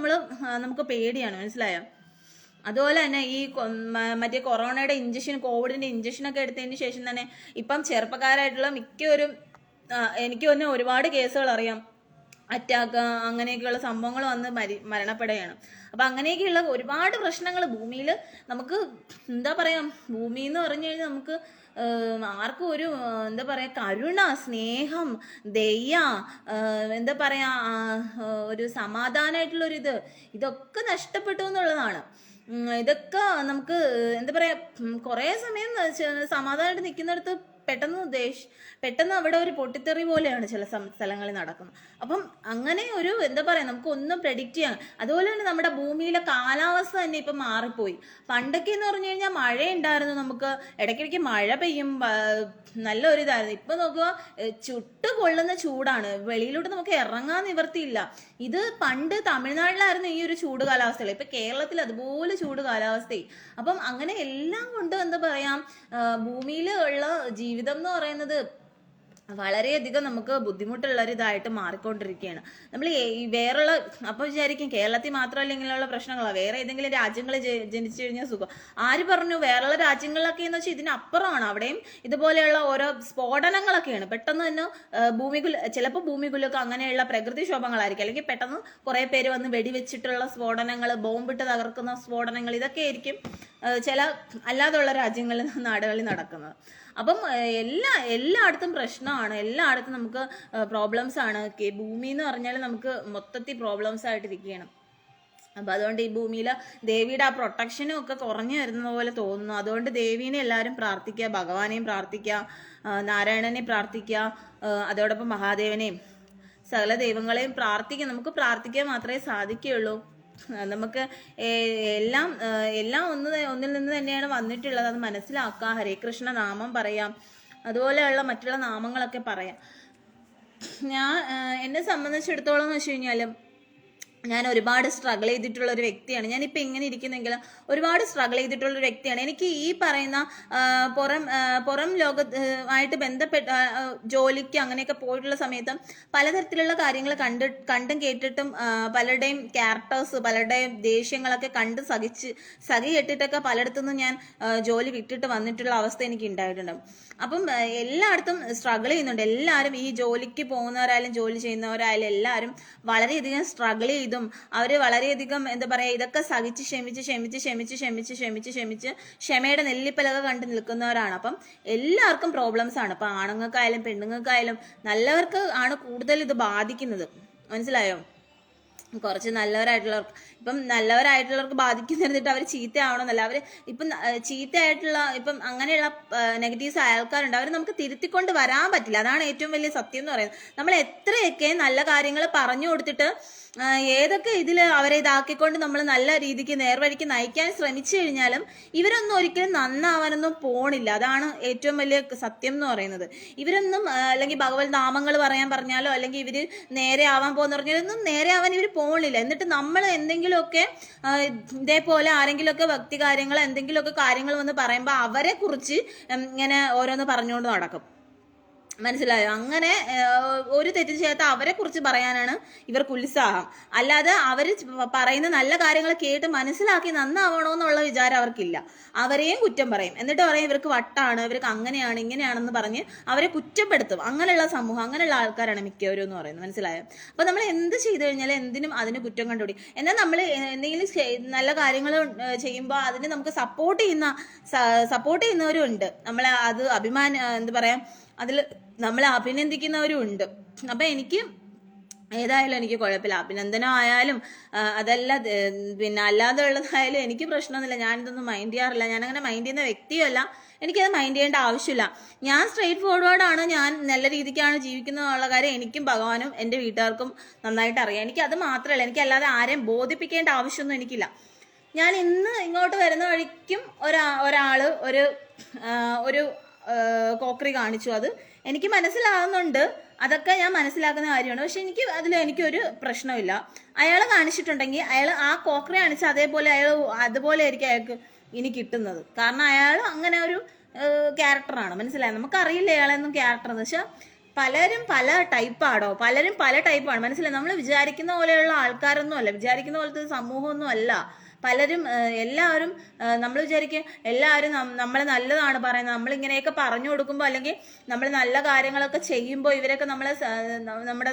നമുക്ക് പേടിയാണ്. മനസ്സിലായോ? അതുപോലെ തന്നെ ഈ മറ്റേ കൊറോണയുടെ ഇഞ്ചക്ഷൻ, കോവിഡിന്റെ ഇഞ്ചക്ഷനൊക്കെ എടുത്തതിന് ശേഷം തന്നെ ഇപ്പം ചെറുപ്പക്കാരായിട്ടുള്ള മിക്കവരും, എനിക്ക് തന്നെ ഒരുപാട് കേസുകൾ അറിയാം, അറ്റാക്ക് അങ്ങനെയൊക്കെയുള്ള സംഭവങ്ങൾ വന്ന് മരണപ്പെടുകയാണ്. അപ്പൊ അങ്ങനെയൊക്കെയുള്ള ഒരുപാട് പ്രശ്നങ്ങൾ ഭൂമിയിൽ നമുക്ക്, എന്താ പറയാ, ഭൂമി എന്ന് പറഞ്ഞു കഴിഞ്ഞാൽ നമുക്ക് ആർക്കും ഒരു എന്താ പറയാ കരുണ, സ്നേഹം, ദയ, എന്താ പറയാ ഒരു സമാധാനമായിട്ടുള്ളൊരിത്, ഇതൊക്കെ നഷ്ടപ്പെട്ടു എന്നുള്ളതാണ്. ഇതൊക്കെ നമുക്ക് എന്താ പറയാ, കുറെ സമയം സമാധാനമായിട്ട് നിൽക്കുന്നിടത്ത് പെട്ടെന്ന് അവിടെ ഒരു പൊട്ടിത്തെറി പോലെയാണ് ചില സ്ഥലങ്ങളിൽ നടക്കുന്നത്. അപ്പം അങ്ങനെ ഒരു എന്താ പറയാ, നമുക്ക് ഒന്നും പ്രെഡിക്റ്റ് ചെയ്യാൻ. അതുപോലെ തന്നെ നമ്മുടെ ഭൂമിയിലെ കാലാവസ്ഥ തന്നെ ഇപ്പം മാറിപ്പോയി. പണ്ടൊക്കെ എന്ന് പറഞ്ഞു കഴിഞ്ഞാൽ മഴ ഉണ്ടായിരുന്നു, നമുക്ക് ഇടയ്ക്കിടയ്ക്ക് മഴ പെയ്യും, നല്ലൊരു ഇതായിരുന്നു. ഇപ്പൊ നോക്കുക, ചുട്ട് കൊള്ളുന്ന ചൂടാണ്, വെളിയിലോട്ട് നമുക്ക് ഇറങ്ങാൻ നിവർത്തിയില്ല. ഇത് പണ്ട് തമിഴ്നാട്ടിലായിരുന്നു ഈ ഒരു ചൂട് കാലാവസ്ഥകൾ, ഇപ്പൊ കേരളത്തിൽ അതുപോലെ ചൂട് കാലാവസ്ഥയായി. അപ്പം അങ്ങനെ എല്ലാം കൊണ്ട് എന്താ പറയാ, ഭൂമിയിൽ ഉള്ള ജീവിതം എന്ന് പറയുന്നത് വളരെയധികം നമുക്ക് ബുദ്ധിമുട്ടുള്ള ഒരു ഇതായിട്ട് മാറിക്കൊണ്ടിരിക്കുകയാണ്. നമ്മൾ ഈ വേറുള്ള, അപ്പോൾ വിചാരിക്കും കേരളത്തിൽ മാത്രമല്ല ഇങ്ങനെയുള്ള പ്രശ്നങ്ങളാണ്, വേറെ ഏതെങ്കിലും രാജ്യങ്ങളിൽ ജനിച്ചു കഴിഞ്ഞാൽ സുഖം. ആര് പറഞ്ഞു? വേറെയുള്ള രാജ്യങ്ങളിലൊക്കെ എന്ന് വെച്ചാൽ ഇതിനപ്പുറമാണ്. അവിടെയും ഇതുപോലെയുള്ള ഓരോ സ്ഫോടനങ്ങളൊക്കെയാണ്. പെട്ടെന്ന് തന്നെ ചിലപ്പോൾ ഭൂമികുലൊക്കെ അങ്ങനെയുള്ള പ്രകൃതിക്ഷോഭങ്ങളായിരിക്കും, അല്ലെങ്കിൽ പെട്ടെന്ന് കുറെ പേര് വന്ന് വെടിവെച്ചിട്ടുള്ള സ്ഫോടനങ്ങൾ, ബോംബിട്ട് തകർക്കുന്ന സ്ഫോടനങ്ങൾ, ഇതൊക്കെ ആയിരിക്കും ചില അല്ലാതുള്ള നാടുകളിൽ നടക്കുന്നത്. അപ്പം എല്ലായിടത്തും പ്രശ്നമാണ്, എല്ലായിടത്തും നമുക്ക് പ്രോബ്ലംസ് ആണ്. ഭൂമി എന്ന് പറഞ്ഞാൽ നമുക്ക് മൊത്തത്തിൽ പ്രോബ്ലംസ് ആയിട്ടിരിക്കുകയാണ്. അപ്പം അതുകൊണ്ട് ഈ ഭൂമിയിൽ ദേവിയുടെ ആ പ്രൊട്ടക്ഷനും ഒക്കെ കുറഞ്ഞു വരുന്ന പോലെ തോന്നുന്നു. അതുകൊണ്ട് ദേവീനെ എല്ലാവരും പ്രാർത്ഥിക്കുക, ഭഗവാനെയും പ്രാർത്ഥിക്കുക, നാരായണനെ പ്രാർത്ഥിക്കുക, അതോടൊപ്പം മഹാദേവനെയും സകല ദൈവങ്ങളെയും പ്രാർത്ഥിക്കുക. നമുക്ക് പ്രാർത്ഥിക്കാൻ മാത്രമേ സാധിക്കുകയുള്ളൂ. നമുക്ക് എല്ലാം ഒന്നിൽ നിന്ന് തന്നെയാണ് വന്നിട്ടുള്ളത്, അത് മനസ്സിലാക്കുക. ഹരേ കൃഷ്ണ നാമം പറയാം, അതുപോലെയുള്ള മറ്റുള്ള നാമങ്ങളൊക്കെ പറയാം. എന്നെ സംബന്ധിച്ചിടത്തോളം എന്ന് വെച്ച് കഴിഞ്ഞാലും ഞാൻ ഒരുപാട് സ്ട്രഗിൾ ചെയ്തിട്ടുള്ള ഒരു വ്യക്തിയാണ്. ഞാനിപ്പോൾ എങ്ങനെ ഇരിക്കുന്നെങ്കിലും ഒരുപാട് സ്ട്രഗിൾ ചെയ്തിട്ടുള്ള ഒരു വ്യക്തിയാണ്. എനിക്ക് ഈ പറയുന്ന പുറം ലോകമായിട്ട് ബന്ധപ്പെട്ട ജോലിക്ക് അങ്ങനെയൊക്കെ പോയിട്ടുള്ള സമയത്ത് പലതരത്തിലുള്ള കാര്യങ്ങൾ കണ്ടും കേട്ടിട്ടും പലരുടെയും ക്യാരക്ടേഴ്സ്, പലരുടെയും ദേഷ്യങ്ങളൊക്കെ കണ്ട് സഖി കേട്ടിട്ടൊക്കെ പലയിടത്തുനിന്നും ഞാൻ ജോലി വിട്ടിട്ട് വന്നിട്ടുള്ള അവസ്ഥ എനിക്ക് ഉണ്ടായിട്ടുണ്ട്. അപ്പം എല്ലായിടത്തും സ്ട്രഗിൾ ചെയ്യുന്നുണ്ട്. എല്ലാവരും ഈ ജോലിക്ക് പോകുന്നവരായാലും ജോലി ചെയ്യുന്നവരായാലും എല്ലാവരും വളരെയധികം സ്ട്രഗിൾ ചെയ്തും അവര് വളരെയധികം എന്താ പറയാ, ഇതൊക്കെ സഹിച്ച് ക്ഷമയുടെ നെല്ലിപ്പലക കണ്ട് നിൽക്കുന്നവരാണ്. അപ്പം എല്ലാവർക്കും പ്രോബ്ലംസ് ആണ്. ഇപ്പൊ ആണുങ്ങൾക്കായാലും പെണ്ണുങ്ങൾക്കായാലും നല്ലവർക്ക് ആണ് കൂടുതൽ ഇത് ബാധിക്കുന്നത്. മനസ്സിലായോ? കുറച്ച് നല്ലവരായിട്ടുള്ളവർക്ക് ബാധിക്കുന്നിട്ട് അവർ ചീത്തയാവണമെന്നല്ല. അവർ ഇപ്പം ചീത്തയായിട്ടുള്ള അങ്ങനെയുള്ള നെഗറ്റീവ്സ് ആൾക്കാരുണ്ട്, അവർ നമുക്ക് തിരുത്തിക്കൊണ്ട് വരാൻ പറ്റില്ല. അതാണ് ഏറ്റവും വലിയ സത്യം എന്ന് പറയുന്നത്. നമ്മൾ എത്രയൊക്കെ നല്ല കാര്യങ്ങൾ പറഞ്ഞു കൊടുത്തിട്ട് ഏതൊക്കെ ഇതിൽ അവരെ ഇതാക്കിക്കൊണ്ട് നമ്മൾ നല്ല രീതിക്ക് നേർവഴിക്ക് നയിക്കാൻ ശ്രമിച്ചു കഴിഞ്ഞാലും ഇവരൊന്നും ഒരിക്കലും നന്നാവാനൊന്നും പോണില്ല. അതാണ് ഏറ്റവും വലിയ സത്യം എന്ന് പറയുന്നത്. ഇവരൊന്നും അല്ലെങ്കിൽ ഭഗവത് നാമങ്ങൾ പറയാൻ പറഞ്ഞാലോ അല്ലെങ്കിൽ ഇവര് നേരെ ആവാൻ പോകുന്ന പറഞ്ഞാലൊന്നും നേരെ ആവാൻ ഇവർ പോണില്ല. എന്നിട്ട് നമ്മൾ എന്തെങ്കിലുമൊക്കെ ഇതേപോലെ ആരെങ്കിലുമൊക്കെ ഭക്തി കാര്യങ്ങൾ എന്തെങ്കിലുമൊക്കെ കാര്യങ്ങൾ വന്ന് പറയുമ്പോൾ അവരെ കുറിച്ച് ഇങ്ങനെ ഓരോന്ന് പറഞ്ഞുകൊണ്ട് നടക്കും. മനസ്സിലായോ? അങ്ങനെ ഒരു തെറ്റും ചെയ്യാത്ത അവരെ കുറിച്ച് പറയാനാണ് ഇവർക്ക് ഉത്സാഹം. അല്ലാതെ അവർ പറയുന്ന നല്ല കാര്യങ്ങൾ കേട്ട് മനസ്സിലാക്കി നന്നാവണോ എന്നുള്ള വിചാരം അവർക്കില്ല. അവരെയും കുറ്റം പറയും, എന്നിട്ട് പറയും ഇവർക്ക് വട്ടാണ്, ഇവർക്ക് അങ്ങനെയാണ് ഇങ്ങനെയാണെന്ന് പറഞ്ഞ് അവരെ കുറ്റപ്പെടുത്തും. അങ്ങനെയുള്ള സമൂഹം, അങ്ങനെയുള്ള ആൾക്കാരാണ് മിക്കവരും എന്ന് പറയുന്നത്. മനസ്സിലായോ? അപ്പൊ നമ്മൾ എന്ത് ചെയ്തു കഴിഞ്ഞാലും എന്തിനും അതിന് കുറ്റം കണ്ടുപിടി. എന്നാൽ നമ്മൾ എന്തെങ്കിലും നല്ല കാര്യങ്ങൾ ചെയ്യുമ്പോൾ അതിന് നമുക്ക് സപ്പോർട്ട് ചെയ്യുന്നവരും ഉണ്ട്. നമ്മളെ അത് എന്താ പറയാ, അതിൽ നമ്മളെ അഭിനന്ദിക്കുന്നവരും ഉണ്ട്. അപ്പൊ എനിക്ക് ഏതായാലും എനിക്ക് കുഴപ്പമില്ല. അഭിനന്ദനം ആയാലും അതല്ല പിന്നെ അല്ലാതെ ഉള്ളതായാലും എനിക്ക് പ്രശ്നമൊന്നുമില്ല. ഞാനിതൊന്നും മൈൻഡ് ചെയ്യാറില്ല. ഞാനങ്ങനെ മൈൻഡ് ചെയ്യുന്ന വ്യക്തിയല്ല. എനിക്കത് മൈൻഡ് ചെയ്യേണ്ട ആവശ്യമില്ല. ഞാൻ സ്ട്രെയിറ്റ് ഫോർവേഡാണ്, ഞാൻ നല്ല രീതിക്കാണ് ജീവിക്കുന്നതെന്നുള്ള കാര്യം എനിക്കും ഭഗവാനും എൻ്റെ വീട്ടുകാർക്കും നന്നായിട്ട് അറിയാം. എനിക്കത് മാത്രമല്ല, എനിക്കല്ലാതെ ആരെയും ബോധിപ്പിക്കേണ്ട ആവശ്യമൊന്നും എനിക്കില്ല. ഞാൻ ഇന്ന് ഇങ്ങോട്ട് വരുന്ന വഴിക്കും ഒരാള് ഒരു കോക്കറി കാണിച്ചു. അത് എനിക്ക് മനസ്സിലാവുന്നുണ്ട്, അതൊക്കെ ഞാൻ മനസ്സിലാക്കുന്ന കാര്യമാണ്. പക്ഷെ എനിക്കൊരു പ്രശ്നമില്ല. അയാൾ കാണിച്ചിട്ടുണ്ടെങ്കിൽ അയാൾ ആ കോക്രി കാണിച്ച അതേപോലെ അതുപോലെ ആയിരിക്കും അയാൾക്ക് ഇനി കിട്ടുന്നത്. കാരണം അയാൾ അങ്ങനെ ഒരു ക്യാരക്ടറാണ്, മനസ്സിലായത്. നമുക്കറിയില്ല അയാളെന്നും ക്യാരക്ടർ എന്ന്. പക്ഷെ പലരും പല ടൈപ്പാണോ, പലരും പല ടൈപ്പാണ്, മനസ്സിലായി. നമ്മൾ വിചാരിക്കുന്ന പോലെയുള്ള ആൾക്കാരൊന്നും അല്ല, വിചാരിക്കുന്ന പോലത്തെ സമൂഹമൊന്നും അല്ല പലരും. എല്ലാവരും നമ്മൾ വിചാരിക്കുക എല്ലാവരും നമ്മളെ നല്ലതാണ് പറയുന്നത്. നമ്മളിങ്ങനെയൊക്കെ പറഞ്ഞു കൊടുക്കുമ്പോൾ അല്ലെങ്കിൽ നമ്മൾ നല്ല കാര്യങ്ങളൊക്കെ ചെയ്യുമ്പോൾ ഇവരൊക്കെ നമ്മുടെ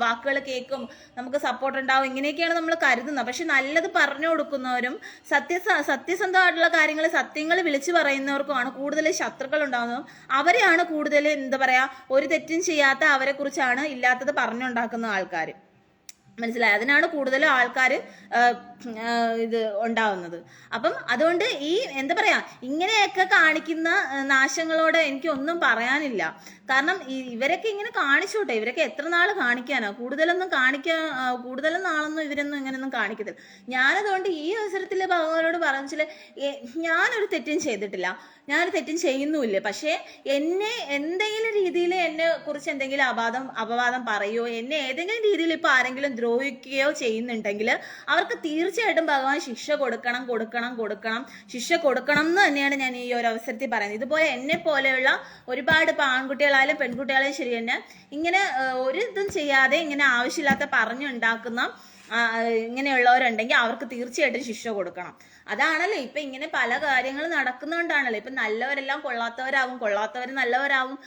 വാക്കുകൾ കേൾക്കും, നമുക്ക് സപ്പോർട്ട് ഉണ്ടാവും, ഇങ്ങനെയൊക്കെയാണ് നമ്മൾ കരുതുന്നത്. പക്ഷെ നല്ലത് പറഞ്ഞു കൊടുക്കുന്നവരും സത്യസന്ധമായിട്ടുള്ള സത്യങ്ങൾ വിളിച്ചു പറയുന്നവർക്കുമാണ് കൂടുതൽ ശത്രുക്കൾ ഉണ്ടാകുന്നതും. അവരെയാണ് കൂടുതൽ എന്താ പറയാ, ഒരു തെറ്റും ചെയ്യാത്ത അവരെ കുറിച്ചാണ് ഇല്ലാത്തത് പറഞ്ഞുണ്ടാക്കുന്ന ആൾക്കാർ, മനസ്സിലായി. അതിനാണ് കൂടുതൽ ആൾക്കാർ ഇത് ഉണ്ടാവുന്നത്. അപ്പം അതുകൊണ്ട് ഈ എന്താ പറയാ, ഇങ്ങനെയൊക്കെ കാണിക്കുന്ന നാശങ്ങളോട് എനിക്ക് ഒന്നും പറയാനില്ല. കാരണം ഇവരൊക്കെ ഇങ്ങനെ കാണിച്ചോട്ടെ, ഇവരൊക്കെ എത്ര നാൾ കാണിക്കാനാ? കൂടുതലും നാളൊന്നും ഇവരൊന്നും ഇങ്ങനെയൊന്നും കാണിക്കത്തില്ല. ഞാനതുകൊണ്ട് ഈ അവസരത്തിൽ ഭഗവാനോട് പറഞ്ഞാൽ, ഞാനൊരു തെറ്റും ചെയ്തിട്ടില്ല, ഞാനൊരു തെറ്റും ചെയ്യുന്നുമില്ല. പക്ഷേ എന്നെ എന്തെങ്കിലും രീതിയിൽ എന്നെ കുറിച്ച് എന്തെങ്കിലും അപവാദം പറയുകയോ എന്നെ ഏതെങ്കിലും രീതിയിൽ ഇപ്പൊ ആരെങ്കിലും ദ്രോഹിക്കുകയോ ചെയ്യുന്നുണ്ടെങ്കിൽ അവർക്ക് തീർച്ചയായിട്ടും ഭഗവാൻ ശിക്ഷ കൊടുക്കണം. ശിക്ഷ കൊടുക്കണം എന്ന് തന്നെയാണ് ഞാൻ ഈ ഒരു അവസരത്തിൽ പറയുന്നത്. ഇതുപോലെ എന്നെ പോലെയുള്ള ഒരുപാട് ആൺകുട്ടികളായാലും പെൺകുട്ടികളായാലും ശരി തന്നെ ഇങ്ങനെ ഒരു ഇതും ചെയ്യാതെ ഇങ്ങനെ ആവശ്യമില്ലാത്ത പറഞ്ഞുണ്ടാക്കുന്ന ഇങ്ങനെയുള്ളവരുണ്ടെങ്കിൽ അവർക്ക് തീർച്ചയായിട്ടും ശിക്ഷ കൊടുക്കണം. അതാണല്ലോ ഇപ്പൊ ഇങ്ങനെ പല കാര്യങ്ങൾ നടക്കുന്നതുകൊണ്ടാണല്ലോ ഇപ്പൊ നല്ലവരെല്ലാം കൊള്ളാത്തവർ നല്ലവരാവും,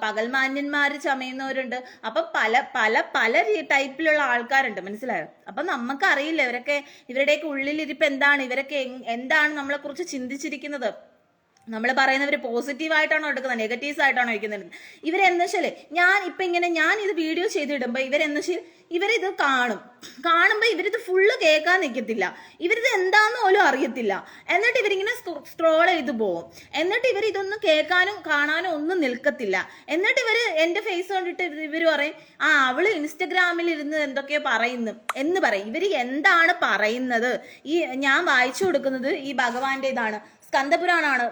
പകൽമാന്യന്മാര് ചമയുന്നവരുണ്ട്. അപ്പൊ പല ടൈപ്പിലുള്ള ആൾക്കാരുണ്ട്, മനസ്സിലായോ? അപ്പൊ നമുക്കറിയില്ല ഇവരുടെയൊക്കെ ഉള്ളിലിരിപ്പ് എന്താണ്, ഇവരൊക്കെ എന്താണ് നമ്മളെ കുറിച്ച് ചിന്തിച്ചിരിക്കുന്നത്. നമ്മൾ പറയുന്നവർ പോസിറ്റീവായിട്ടാണോ എടുക്കുന്നത്, നെഗറ്റീവ്സ് ആയിട്ടാണോ ഇരിക്കുന്നത്? ഇവരെന്താ വെച്ചാല് ഞാൻ ഇത് വീഡിയോ ചെയ്തിടുമ്പോ ഇവരിത് കാണുമ്പോ ഇവരിത് ഫുള്ള് കേൾക്കാൻ നിൽക്കത്തില്ല, ഇവരിത് എന്താന്ന് പോലും അറിയത്തില്ല. എന്നിട്ട് ഇവരിങ്ങനെ സ്ക്രോൾ ചെയ്ത് പോകും. എന്നിട്ട് ഇതൊന്നും കേൾക്കാനും കാണാനും ഒന്നും നിൽക്കത്തില്ല. എന്നിട്ട് എന്റെ ഫേസ് കണ്ടിട്ട് ഇവര് പറയും, അവള് ഇൻസ്റ്റഗ്രാമിൽ ഇരുന്ന് എന്തൊക്കെയോ പറയുന്നു എന്ന് പറയും. ഇവര് എന്താണ് പറയുന്നത്? ഞാൻ വായിച്ചു കൊടുക്കുന്നത് ഈ ഭഗവാന്റെ ഇതാണ്, സ്കന്ദപുരാണാണ്,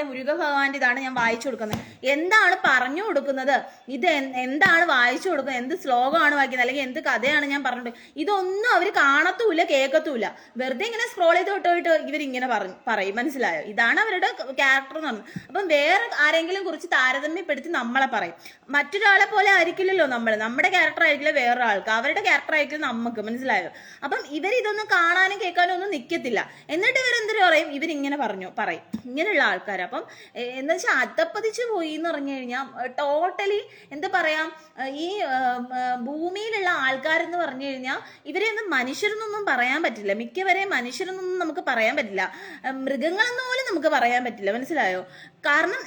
മുരുക ഭഗവാന്റെ ഇതാണ് ഞാൻ വായിച്ചു കൊടുക്കുന്നത്. എന്താണ് പറഞ്ഞു കൊടുക്കുന്നത്? ഇത് എന്താണ് വായിച്ചു കൊടുക്കുന്നത്? എന്ത് ശ്ലോകമാണ് വായിക്കുന്നത്? അല്ലെങ്കിൽ എന്ത് കഥയാണ് ഞാൻ പറഞ്ഞിട്ട്? ഇതൊന്നും അവർ കാണത്തൂല്ല, കേൾക്കത്തൂല്ല. വെറുതെ ഇങ്ങനെ സ്ക്രോൾ ചെയ്ത് വിട്ടോയിട്ട് ഇവരിങ്ങനെ പറയും, മനസ്സിലായോ? ഇതാണ് അവരുടെ ക്യാരക്ടർ എന്ന് പറഞ്ഞത്. അപ്പം വേറെ ആരെങ്കിലും കുറിച്ച് താരതമ്യപ്പെടുത്തി നമ്മളെ പറയും. മറ്റൊരാളെ പോലെ ആയിരിക്കില്ലല്ലോ നമ്മുടെ ക്യാരക്ടർ ആയിരിക്കില്ല വേറൊരാൾക്ക്, അവരുടെ ക്യാരക്ടർ ആയിരിക്കും നമുക്ക്, മനസ്സിലായോ? അപ്പം ഇതൊന്നും കാണാനും കേൾക്കാനും ഒന്നും നിൽക്കത്തില്ല. എന്നിട്ട് ഇവരെന്തൊരു പറയും, ഇവരിങ്ങനെ പറയും ഇങ്ങനെയുള്ള ആൾക്കാർ. അപ്പം എന്താ വെച്ചാൽ അധപ്പതിച്ചു പോയി എന്ന് പറഞ്ഞു കഴിഞ്ഞാൽ ടോട്ടലി എന്താ പറയാ, ഈ ഭൂമിയിലുള്ള ആൾക്കാരെന്ന് പറഞ്ഞു കഴിഞ്ഞാൽ ഇവരെയൊന്നും മനുഷ്യരെന്നൊന്നും പറയാൻ പറ്റില്ല. മിക്കവരെയും മനുഷ്യരെന്നൊന്നും നമുക്ക് പറയാൻ പറ്റില്ല, മൃഗങ്ങളെന്ന് പോലും നമുക്ക് പറയാൻ പറ്റില്ല, മനസ്സിലായോ? കാരണം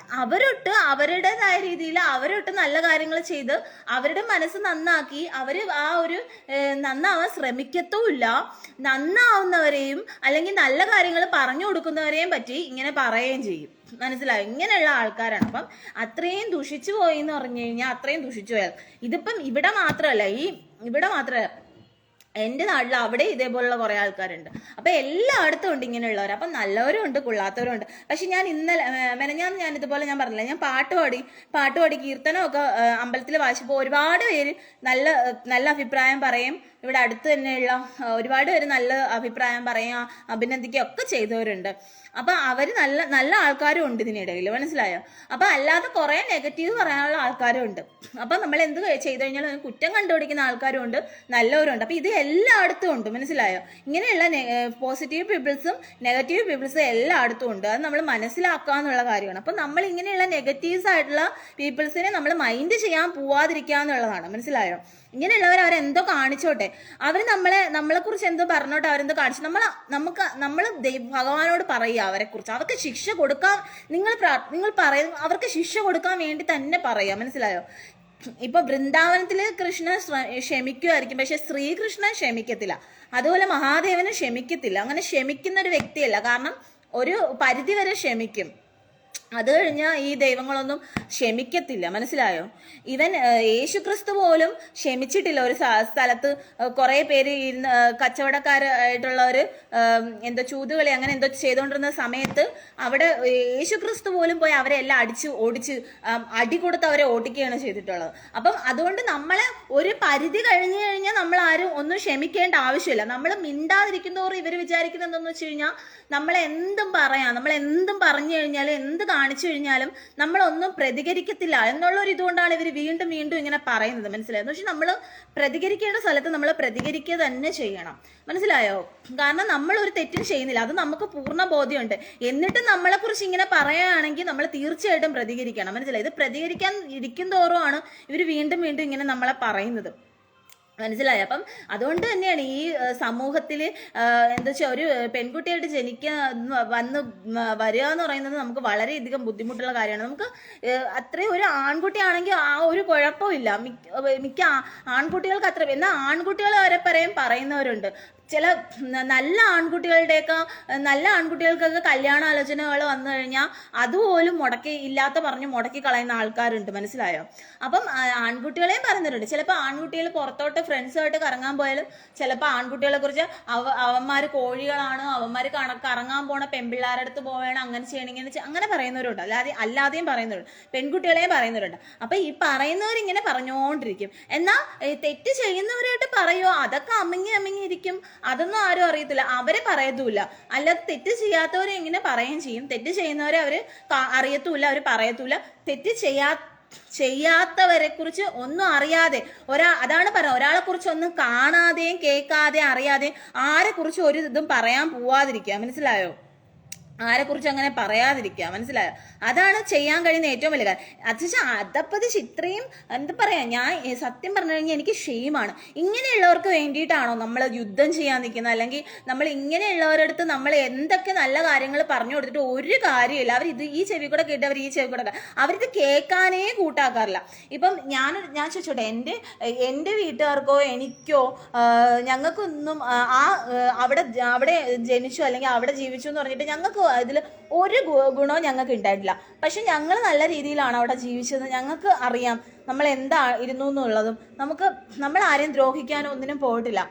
അവരുടേതായ രീതിയിൽ നല്ല കാര്യങ്ങൾ ചെയ്ത് അവരുടെ മനസ്സ് നന്നാക്കി അവര് നന്നാവാൻ ശ്രമിക്കത്തുമില്ല. നന്നാവുന്നവരെയും അല്ലെങ്കിൽ നല്ല കാര്യങ്ങൾ പറഞ്ഞു കൊടുക്കുന്നവരെയും പറ്റി ഇങ്ങനെ പറയുകയും ചെയ്യും, മനസ്സിലായോ? ഇങ്ങനെയുള്ള ആൾക്കാരാണ്. അപ്പം അത്രയും ദുഷിച്ചു പോയി എന്ന് പറഞ്ഞു കഴിഞ്ഞാൽ അത്രയും ദുഷിച്ചു പോയാൽ ഇതിപ്പം ഇവിടെ മാത്രമല്ല എൻ്റെ നാട്ടിൽ അവിടെ ഇതേപോലുള്ള കുറെ ആൾക്കാരുണ്ട്. അപ്പൊ എല്ലായിടത്തും ഉണ്ട് ഇങ്ങനെയുള്ളവർ. അപ്പം നല്ലവരും ഉണ്ട്, കൊള്ളാത്തവരും ഉണ്ട്. പക്ഷെ ഞാൻ മെനഞ്ഞാന്ന് ഞാൻ ഇതുപോലെ ഞാൻ പറഞ്ഞില്ല, ഞാൻ പാട്ടുപാടി കീർത്തനമൊക്കെ അമ്പലത്തിൽ വായിച്ചപ്പോൾ ഒരുപാട് പേര് നല്ല അഭിപ്രായം പറയും. ഇവിടെ അടുത്ത് തന്നെയുള്ള ഒരുപാട് പേര് നല്ല അഭിപ്രായം പറയാം, അഭിനന്ദിക്കുകയൊക്കെ ചെയ്തവരുണ്ട്. അപ്പൊ അവര് നല്ല ആൾക്കാരും ഉണ്ട് ഇതിനിടയിൽ, മനസ്സിലായോ? അപ്പൊ അല്ലാതെ കുറെ നെഗറ്റീവ് പറയാനുള്ള ആൾക്കാരും ഉണ്ട്. അപ്പൊ നമ്മൾ എന്ത് ചെയ്തു കഴിഞ്ഞാലും കുറ്റം കണ്ടുപിടിക്കുന്ന ആൾക്കാരും ഉണ്ട്, നല്ലവരും ഉണ്ട്. അപ്പൊ ഇത് എല്ലായിടത്തും ഉണ്ട്, മനസ്സിലായോ? ഇങ്ങനെയുള്ള പോസിറ്റീവ് പീപ്പിൾസും നെഗറ്റീവ് പീപ്പിൾസും എല്ലായിടത്തും ഉണ്ട്. അത് നമ്മൾ മനസ്സിലാക്കുക എന്നുള്ള കാര്യമാണ്. അപ്പൊ നമ്മൾ ഇങ്ങനെയുള്ള നെഗറ്റീവ്സ് ആയിട്ടുള്ള പീപ്പിൾസിനെ നമ്മൾ മൈൻഡ് ചെയ്യാൻ പോവാതിരിക്കുക എന്നുള്ളതാണ്, മനസ്സിലായോ? ഇങ്ങനെയുള്ളവർ അവരെന്തോ കാണിച്ചോട്ടെ, അവര് നമ്മളെ കുറിച്ച് എന്തോ പറഞ്ഞോട്ടെ, അവരെന്തോ കാണിച്ചു. നമ്മൾ ഭഗവാനോട് പറയുക അവരെ കുറിച്ച്, അവർക്ക് ശിക്ഷ കൊടുക്കാൻ നിങ്ങൾ പറയുക, അവർക്ക് ശിക്ഷ കൊടുക്കാൻ വേണ്ടി തന്നെ പറയുക, മനസ്സിലായോ? ഇപ്പൊ വൃന്ദാവനത്തില് കൃഷ്ണൻ ക്ഷമിക്കുമായിരിക്കും, പക്ഷെ ശ്രീകൃഷ്ണൻ ക്ഷമിക്കത്തില്ല. അതുപോലെ മഹാദേവന് ക്ഷമിക്കത്തില്ല. അങ്ങനെ ക്ഷമിക്കുന്ന ഒരു വ്യക്തിയല്ല. കാരണം ഒരു പരിധി വരെ ക്ഷമിക്കും, അത് കഴിഞ്ഞാൽ ഈ ദൈവങ്ങളൊന്നും ക്ഷമിക്കത്തില്ല, മനസ്സിലായോ? ഇവൻ യേശുക്രിസ്തു പോലും ക്ഷമിച്ചിട്ടില്ല. ഒരു സ്ഥലത്ത് കുറെ പേര് ഇരുന്ന് കച്ചവടക്കാരായിട്ടുള്ളവര് എന്തോ ചൂതുകളി അങ്ങനെ എന്തോ ചെയ്തുകൊണ്ടിരുന്ന സമയത്ത് അവിടെ യേശുക്രിസ്തു പോലും പോയി അവരെ എല്ലാം ഓടിച്ച് അടി കൊടുത്ത് അവരെ ഓടിക്കുകയാണ് ചെയ്തിട്ടുള്ളത്. അപ്പം അതുകൊണ്ട് നമ്മളെ ഒരു പരിധി കഴിഞ്ഞു കഴിഞ്ഞാൽ നമ്മൾ ആരും ഒന്നും ക്ഷമിക്കേണ്ട ആവശ്യമില്ല. നമ്മൾ മിണ്ടാതിരിക്കുന്നതോറും ഇവർ വിചാരിക്കുന്നത് എന്താണെന്ന് വെച്ച് കഴിഞ്ഞാൽ നമ്മളെന്തും പറയാം, നമ്മളെന്തും പറഞ്ഞു കഴിഞ്ഞാലും എന്ത് കാണിച്ചു കഴിഞ്ഞാലും നമ്മളൊന്നും പ്രതികരിക്കത്തില്ല എന്നുള്ളൊരു ഇതുകൊണ്ടാണ് ഇവർ വീണ്ടും വീണ്ടും ഇങ്ങനെ പറയുന്നത്, മനസ്സിലായോ? പക്ഷെ നമ്മൾ പ്രതികരിക്കേണ്ട സ്ഥലത്ത് നമ്മൾ പ്രതികരിക്കുക തന്നെ ചെയ്യണം, മനസ്സിലായോ? കാരണം നമ്മൾ ഒരു തെറ്റും ചെയ്യുന്നില്ല, അത് നമുക്ക് പൂർണ്ണ ബോധ്യമുണ്ട്. എന്നിട്ട് നമ്മളെ കുറിച്ച് ഇങ്ങനെ പറയുകയാണെങ്കിൽ നമ്മൾ തീർച്ചയായിട്ടും പ്രതികരിക്കണം, മനസ്സിലായി? ഇത് പ്രതികരിക്കാൻ ഇരിക്കും തോറുമാണ് ഇവർ വീണ്ടും വീണ്ടും ഇങ്ങനെ നമ്മളെ പറയുന്നത്, മനസ്സിലായി? അപ്പം അതുകൊണ്ട് തന്നെയാണ് ഈ സമൂഹത്തിൽ എന്താ വെച്ചാൽ ഒരു പെൺകുട്ടിയായിട്ട് വന്ന് വരിക എന്ന് പറയുന്നത് നമുക്ക് വളരെയധികം ബുദ്ധിമുട്ടുള്ള കാര്യമാണ്. നമുക്ക് അത്രയും ഒരു ആൺകുട്ടിയാണെങ്കിൽ ആ ഒരു കുഴപ്പമില്ല, മിക്ക ആൺകുട്ടികൾക്ക് അത്ര. എന്നാൽ ആൺകുട്ടികൾ വരെ പറയുന്നവരുണ്ട്. ചില നല്ല ആൺകുട്ടികൾക്കൊക്കെ കല്യാണാലോചനകൾ വന്നു കഴിഞ്ഞാൽ അതുപോലും മുടക്കി കളയുന്ന ആൾക്കാരുണ്ട്, മനസ്സിലായോ? അപ്പം ആൺകുട്ടികളെയും പറയുന്നവരുണ്ട്. ചിലപ്പോൾ ആൺകുട്ടികൾ പുറത്തോട്ട് ഫ്രണ്ട്സുമായിട്ട് കറങ്ങാൻ പോയാലും ചിലപ്പോൾ ആൺകുട്ടികളെ കുറിച്ച് അവന്മാർ കോഴികളാണ്, അവന്മാർ കറങ്ങാൻ പോണ പെൺപിള്ളേരുടെ അടുത്ത് പോവേണം, അങ്ങനെ ചെയ്യണം, ഇങ്ങനെ അങ്ങനെ പറയുന്നവരുണ്ട്. അല്ലാതെയും പറയുന്നവരുണ്ട്, പെൺകുട്ടികളെയും പറയുന്നവരുണ്ട്. അപ്പൊ ഈ പറയുന്നവരിങ്ങനെ പറഞ്ഞുകൊണ്ടിരിക്കും. എന്നാൽ തെറ്റ് ചെയ്യുന്നവരായിട്ട് പറയുമോ, അതൊക്കെ അമ്മങ്ങി ഇരിക്കും, അതൊന്നും ആരും അറിയത്തില്ല, അവരെ പറയത്തുമില്ല. അല്ലാതെ തെറ്റ് ചെയ്യാത്തവരെ എങ്ങനെ പറയുകയും ചെയ്യും. തെറ്റ് ചെയ്യുന്നവരെ അവര് അറിയത്തുമില്ല, അവർ പറയത്തുമില്ല. തെറ്റ് ചെയ്യാത്തവരെ കുറിച്ച് ഒന്നും അറിയാതെ അതാണ് പറയുന്നത്, ഒരാളെ കുറിച്ച് ഒന്നും കാണാതെയും കേൾക്കാതെയും അറിയാതെയും ആരെ കുറിച്ച് ഒരു ഇതും പറയാൻ പോവാതിരിക്കുക, മനസ്സിലായോ? ആരെ കുറിച്ച് അങ്ങനെ പറയാതിരിക്കുക, മനസ്സിലായോ? അതാണ് ചെയ്യാൻ കഴിയുന്ന ഏറ്റവും വലിയ കാര്യം. അതപ്പതിച്ച് ഇത്രയും എന്താ പറയാ, ഞാൻ സത്യം പറഞ്ഞു കഴിഞ്ഞാൽ എനിക്ക് ഷെയിമാണ്. ഇങ്ങനെയുള്ളവർക്ക് വേണ്ടിയിട്ടാണോ നമ്മൾ യുദ്ധം ചെയ്യാൻ നിൽക്കുന്നത്? അല്ലെങ്കിൽ നമ്മൾ ഇങ്ങനെയുള്ളവരടുത്ത് നമ്മൾ എന്തൊക്കെ നല്ല കാര്യങ്ങൾ പറഞ്ഞു കൊടുത്തിട്ട് ഒരു കാര്യമില്ല. അവർ ഈ ചെവി കൂടെ കേട്ട് അവർ ഈ ചെവി കൂടെ അവരിത് കേൾക്കാനേ കൂട്ടാക്കാറില്ല. ഇപ്പം ഞാൻ ചോദിച്ചോട്ടെ, എൻ്റെ വീട്ടുകാർക്കോ എനിക്കോ ഞങ്ങൾക്കൊന്നും അവിടെ ജനിച്ചു അല്ലെങ്കിൽ അവിടെ ജീവിച്ചു എന്ന് പറഞ്ഞിട്ട് ഞങ്ങൾക്ക് ഇതിൽ ഒരു ഗുണവും ഞങ്ങൾക്ക് ഉണ്ടായിട്ടില്ല. പക്ഷെ ഞങ്ങൾ നല്ല രീതിയിലാണ് അവിടെ ജീവിച്ചത്. ഞങ്ങൾക്ക് അറിയാം നമ്മൾ എന്താ ഇരുന്നു എന്നുള്ളതും. നമ്മൾ ആരെയും ദ്രോഹിക്കാനോ ഒന്നിനും പോയിട്ടില്ല.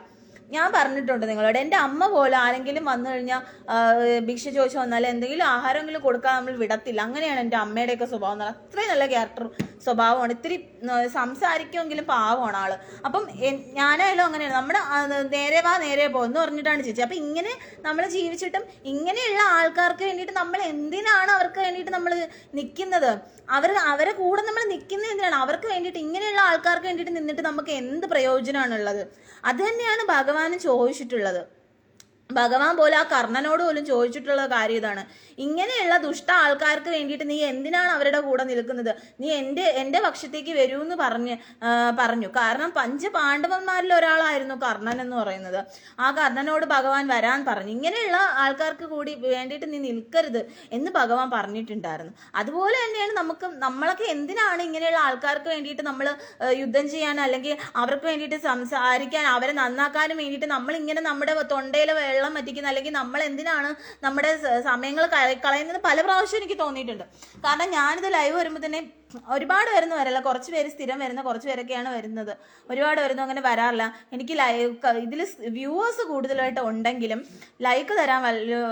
ഞാൻ പറഞ്ഞിട്ടുണ്ട് നിങ്ങളോട്, എൻ്റെ അമ്മ പോലെ ആരെങ്കിലും വന്നു കഴിഞ്ഞാൽ ഭിക്ഷ ചോദിച്ചു വന്നാൽ എന്തെങ്കിലും ആഹാരമെങ്കിലും കൊടുക്കാൻ നമ്മൾ വിടത്തില്ല. അങ്ങനെയാണ് എൻ്റെ അമ്മയുടെയൊക്കെ സ്വഭാവം. അത്രയും നല്ല ക്യാരക്ടർ സ്വഭാവമാണ്. ഇത്തിരി സംസാരിക്കുമെങ്കിലും പാവമാണ് ആള്. അപ്പം ഞാനായാലും അങ്ങനെയാണ്. നമ്മുടെ നേരെ പോ എന്ന് പറഞ്ഞിട്ടാണ് ചേച്ചി. അപ്പം ഇങ്ങനെ നമ്മൾ ജീവിച്ചിട്ടും ഇങ്ങനെയുള്ള ആൾക്കാർക്ക് വേണ്ടിയിട്ട് നമ്മൾ എന്തിനാണ് അവർക്ക് വേണ്ടിയിട്ട് നമ്മൾ നിൽക്കുന്നത്? അവരെ കൂടെ നമ്മൾ നിൽക്കുന്നത് എന്തിനാണ്? അവർക്ക് വേണ്ടിയിട്ട്, ഇങ്ങനെയുള്ള ആൾക്കാർക്ക് വേണ്ടിയിട്ട് നിന്നിട്ട് നമുക്ക് എന്ത് പ്രയോജനമാണുള്ളത്? അത് തന്നെയാണ് ഭഗവാനും ചോദിച്ചിട്ടുള്ളത്. ഭഗവാൻ പോലെ ആ കർണനോട് പോലും ചോദിച്ചിട്ടുള്ള കാര്യം ഇതാണ്. ഇങ്ങനെയുള്ള ദുഷ്ട ആൾക്കാർക്ക് വേണ്ടിയിട്ട് നീ എന്തിനാണ് അവരുടെ കൂടെ നിൽക്കുന്നത്? നീ എൻ്റെ പക്ഷത്തേക്ക് വരൂ എന്ന് പറഞ്ഞു. കാരണം 5 പാണ്ഡവന്മാരിൽ ഒരാളായിരുന്നു കർണൻ എന്ന് പറയുന്നത്. ആ കർണനോട് ഭഗവാൻ വരാൻ പറഞ്ഞു. ഇങ്ങനെയുള്ള ആൾക്കാർക്ക് കൂടി വേണ്ടിയിട്ട് നീ നിൽക്കരുത് എന്ന് ഭഗവാൻ പറഞ്ഞിട്ടുണ്ടായിരുന്നു. അതുപോലെ തന്നെയാണ് നമ്മളൊക്കെ എന്തിനാണ് ഇങ്ങനെയുള്ള ആൾക്കാർക്ക് വേണ്ടിയിട്ട് നമ്മൾ യുദ്ധം ചെയ്യാൻ, അല്ലെങ്കിൽ അവർക്ക് വേണ്ടിയിട്ട് സംസാരിക്കാൻ, അവരെ നന്നാക്കാനും വേണ്ടിയിട്ട് നമ്മളിങ്ങനെ നമ്മുടെ തൊണ്ടയിൽ വെള്ളം വറ്റിക്കുന്നത്, അല്ലെങ്കിൽ നമ്മൾ എന്തിനാണ് നമ്മുടെ സമയങ്ങൾ കളയുന്നത് പല പ്രാവശ്യം എനിക്ക് തോന്നിയിട്ടുണ്ട്. കാരണം ഞാനിത് ലൈവ് വരുമ്പോൾ തന്നെ ഒരുപാട് വരുന്ന വരല്ല, കുറച്ച് പേര് സ്ഥിരം വരുന്ന കുറച്ച് പേരൊക്കെയാണ് വരുന്നത്. ഒരുപാട് വരുന്നു അങ്ങനെ വരാറില്ല. എനിക്ക് ഇതിൽ വ്യൂവേഴ്സ് കൂടുതലായിട്ട് ഉണ്ടെങ്കിലും ലൈക്ക് തരാൻ